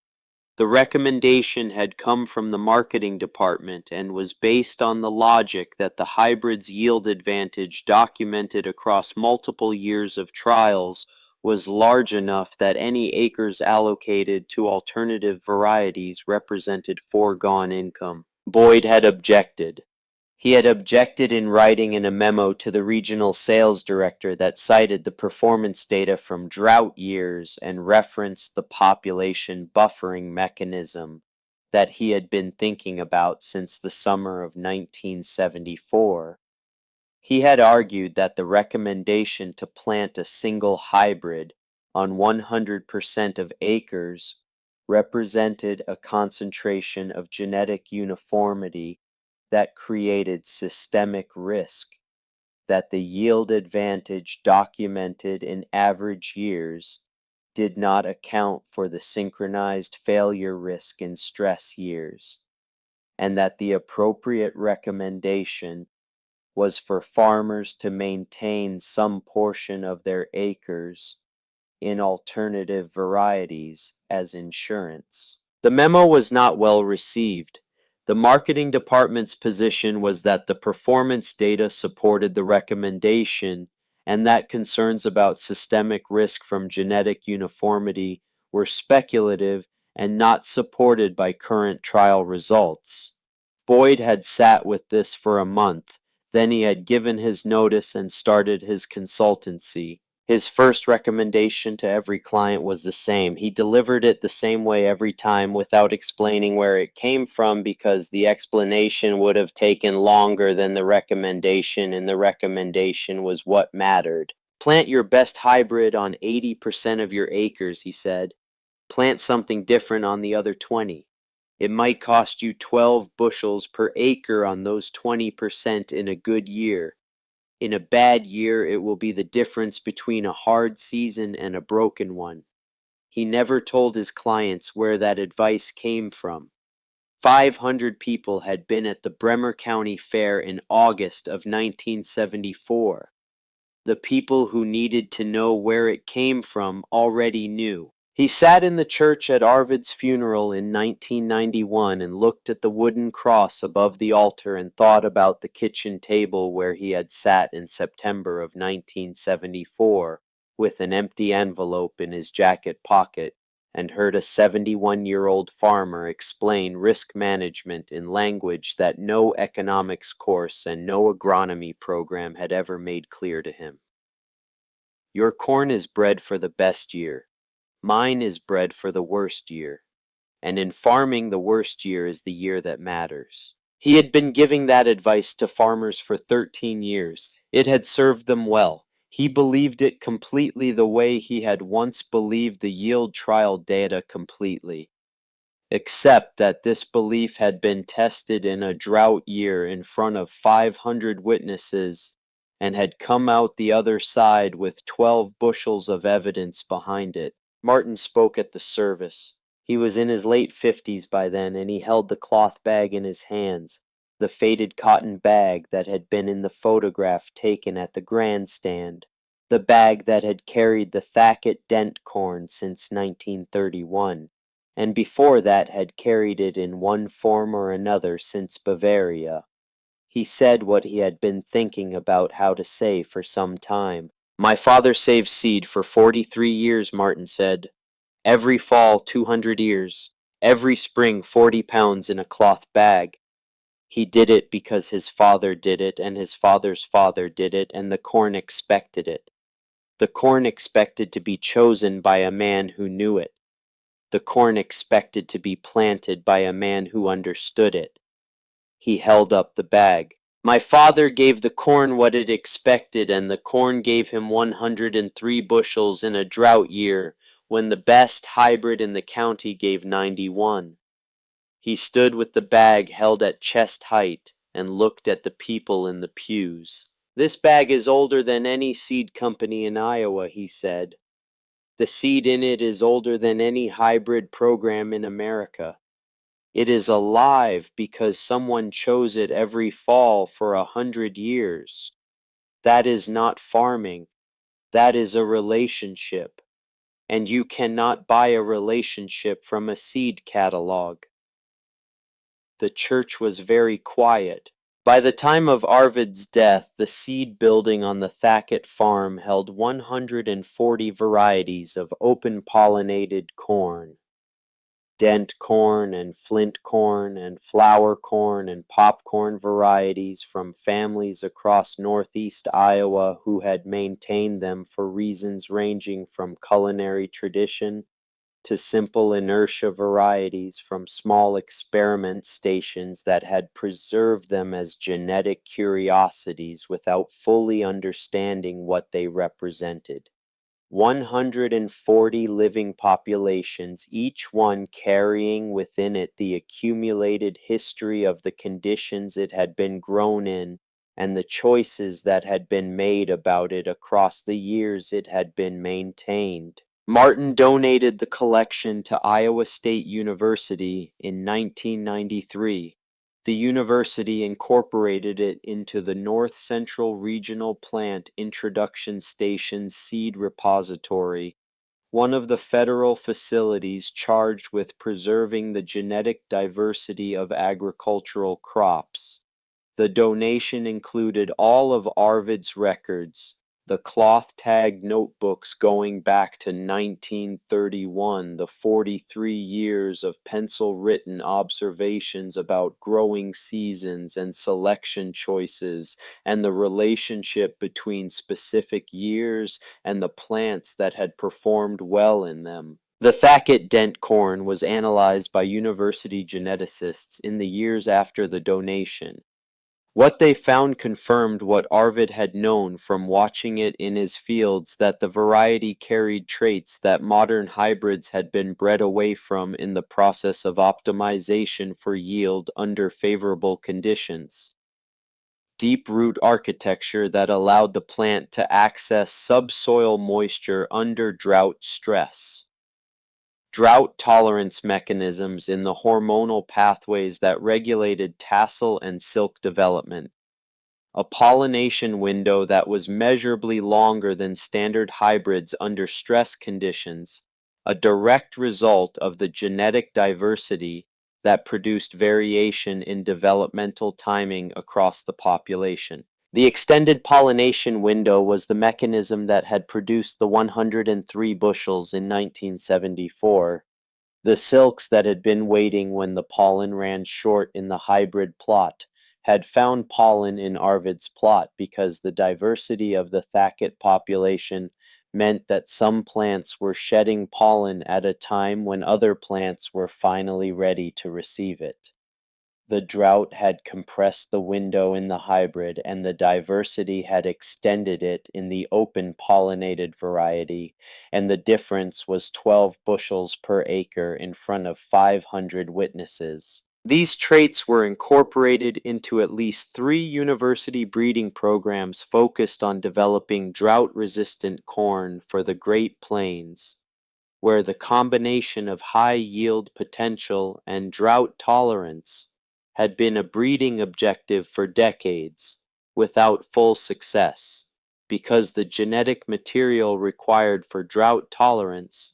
The recommendation had come from the marketing department and was based on the logic that the hybrid's yield advantage documented across multiple years of trials was large enough that any acres allocated to alternative varieties represented foregone income. Boyd had objected. He had objected in writing in a memo to the regional sales director that cited the performance data from drought years and referenced the population buffering mechanism that he had been thinking about since the summer of 1974. He had argued that the recommendation to plant a single hybrid on 100% of acres represented a concentration of genetic uniformity that created systemic risk, that the yield advantage documented in average years did not account for the synchronized failure risk in stress years, and that the appropriate recommendation was for farmers to maintain some portion of their acres in alternative varieties as insurance. The memo was not well received. The marketing department's position was that the performance data supported the recommendation and that concerns about systemic risk from genetic uniformity were speculative and not supported by current trial results. Boyd had sat with this for a month, then he had given his notice and started his consultancy. His first recommendation to every client was the same. He delivered it the same way every time without explaining where it came from because the explanation would have taken longer than the recommendation, and the recommendation was what mattered. Plant your best hybrid on 80% of your acres, he said. Plant something different on the other 20. It might cost you 12 bushels per acre on those 20% in a good year. In a bad year, it will be the difference between a hard season and a broken one. He never told his clients where that advice came from. 500 people had been at the Bremer County Fair in August of 1974. The people who needed to know where it came from already knew. He sat in the church at Arvid's funeral in 1991 and looked at the wooden cross above the altar and thought about the kitchen table where he had sat in September of 1974 with an empty envelope in his jacket pocket and heard a 71-year-old farmer explain risk management in language that no economics course and no agronomy program had ever made clear to him. Your corn is bred for the best year. Mine is bred for the worst year, and in farming the worst year is the year that matters. He had been giving that advice to farmers for 13 years. It had served them well. He believed it completely the way he had once believed the yield trial data completely, except that this belief had been tested in a drought year in front of 500 witnesses and had come out the other side with 12 bushels of evidence behind it. Martin spoke at the service. He was in his late 50s by then, and he held the cloth bag in his hands, the faded cotton bag that had been in the photograph taken at the grandstand, the bag that had carried the Thacket Dent corn since 1931, and before that had carried it in one form or another since Bavaria. He said what he had been thinking about how to say for some time. My father saved seed for 43 years, Martin said. Every fall 200 ears, every spring 40 pounds in a cloth bag. He did it because his father did it, and his father's father did it, and the corn expected it. The corn expected to be chosen by a man who knew it. The corn expected to be planted by a man who understood it. He held up the bag. My father gave the corn what it expected, and the corn gave him 103 bushels in a drought year, when the best hybrid in the county gave 91. He stood with the bag held at chest height and looked at the people in the pews. This bag is older than any seed company in Iowa, he said. The seed in it is older than any hybrid program in America. It is alive because someone chose it every fall for 100 years. That is not farming. That is a relationship. And you cannot buy a relationship from a seed catalog. The church was very quiet. By the time of Arvid's death, the seed building on the Thacket farm held 140 varieties of open-pollinated corn. Dent corn and flint corn and flour corn and popcorn varieties from families across northeast Iowa who had maintained them for reasons ranging from culinary tradition to simple inertia varieties from small experiment stations that had preserved them as genetic curiosities without fully understanding what they represented. 140 living populations, each one carrying within it the accumulated history of the conditions it had been grown in and the choices that had been made about it across the years it had been maintained. Martin donated the collection to Iowa State University in 1993. The university incorporated it into the North Central Regional Plant Introduction Station's seed repository, one of the federal facilities charged with preserving the genetic diversity of agricultural crops. The donation included all of Arvid's records, the cloth-tagged notebooks going back to 1931, the 43 years of pencil-written observations about growing seasons and selection choices, and the relationship between specific years and the plants that had performed well in them. The Thacket Dent corn was analyzed by university geneticists in the years after the donation. What they found confirmed what Arvid had known from watching it in his fields, that the variety carried traits that modern hybrids had been bred away from in the process of optimization for yield under favorable conditions. Deep root architecture that allowed the plant to access subsoil moisture under drought stress. Drought tolerance mechanisms in the hormonal pathways that regulated tassel and silk development, a pollination window that was measurably longer than standard hybrids under stress conditions, a direct result of the genetic diversity that produced variation in developmental timing across the population. The extended pollination window was the mechanism that had produced the 103 bushels in 1974, the silks that had been waiting when the pollen ran short in the hybrid plot had found pollen in Arvid's plot because the diversity of the Thacket population meant that some plants were shedding pollen at a time when other plants were finally ready to receive it. The drought had compressed the window in the hybrid, and the diversity had extended it in the open pollinated variety, and the difference was 12 bushels per acre in front of 500 witnesses. These traits were incorporated into at least 3 university breeding programs focused on developing drought-resistant corn for the Great Plains, where the combination of high yield potential and drought tolerance had been a breeding objective for decades, without full success, because the genetic material required for drought tolerance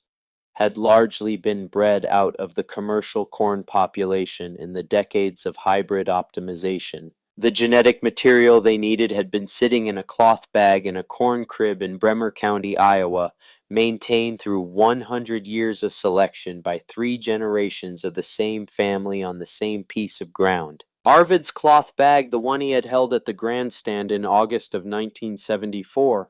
had largely been bred out of the commercial corn population in the decades of hybrid optimization. The genetic material they needed had been sitting in a cloth bag in a corn crib in Bremer County, Iowa, maintained through 100 years of selection by 3 generations of the same family on the same piece of ground. Arvid's cloth bag, the one he had held at the grandstand in August of 1974,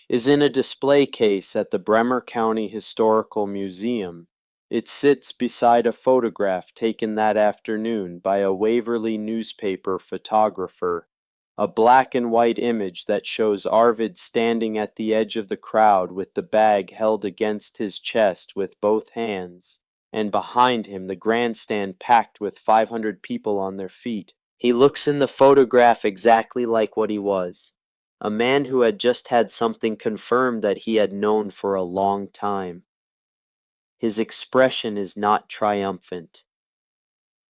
is in a display case at the Bremer County Historical Museum. It sits beside a photograph taken that afternoon by a Waverly newspaper photographer, a black and white image that shows Arvid standing at the edge of the crowd with the bag held against his chest with both hands, and behind him the grandstand packed with 500 people on their feet. He looks in the photograph exactly like what he was, a man who had just had something confirmed that he had known for a long time. His expression is not triumphant.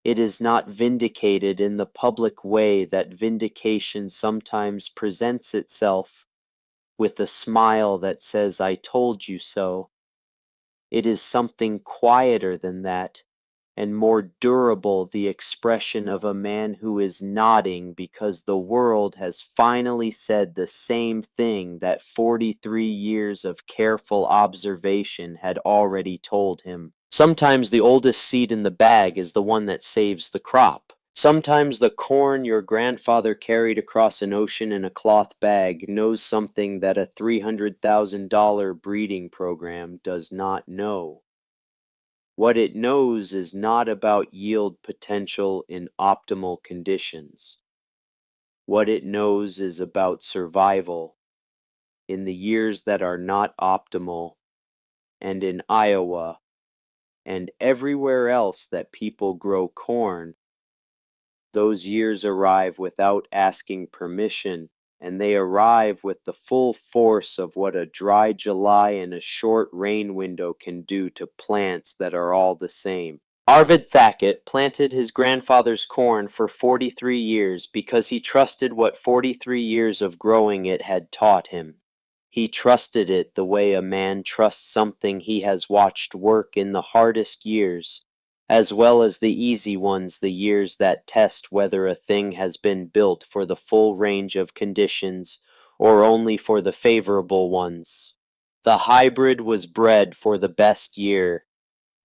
It is not vindicated in the public way that vindication sometimes presents itself, with a smile that says, "I told you so." It is something quieter than that, and more durable, the expression of a man who is nodding because the world has finally said the same thing that 43 years of careful observation had already told him. Sometimes the oldest seed in the bag is the one that saves the crop. Sometimes the corn your grandfather carried across an ocean in a cloth bag knows something that a $300,000 breeding program does not know. What it knows is not about yield potential in optimal conditions. What it knows is about survival in the years that are not optimal, and in Iowa and everywhere else that people grow corn. Those years arrive without asking permission, and they arrive with the full force of what a dry July and a short rain window can do to plants that are all the same. Arvid Thacket planted his grandfather's corn for 43 years because he trusted what 43 years of growing it had taught him. He trusted it the way a man trusts something he has watched work in the hardest years, as well as the easy ones, the years that test whether a thing has been built for the full range of conditions or only for the favorable ones. The hybrid was bred for the best year.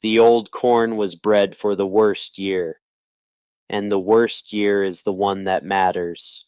The old corn was bred for the worst year, and the worst year is the one that matters.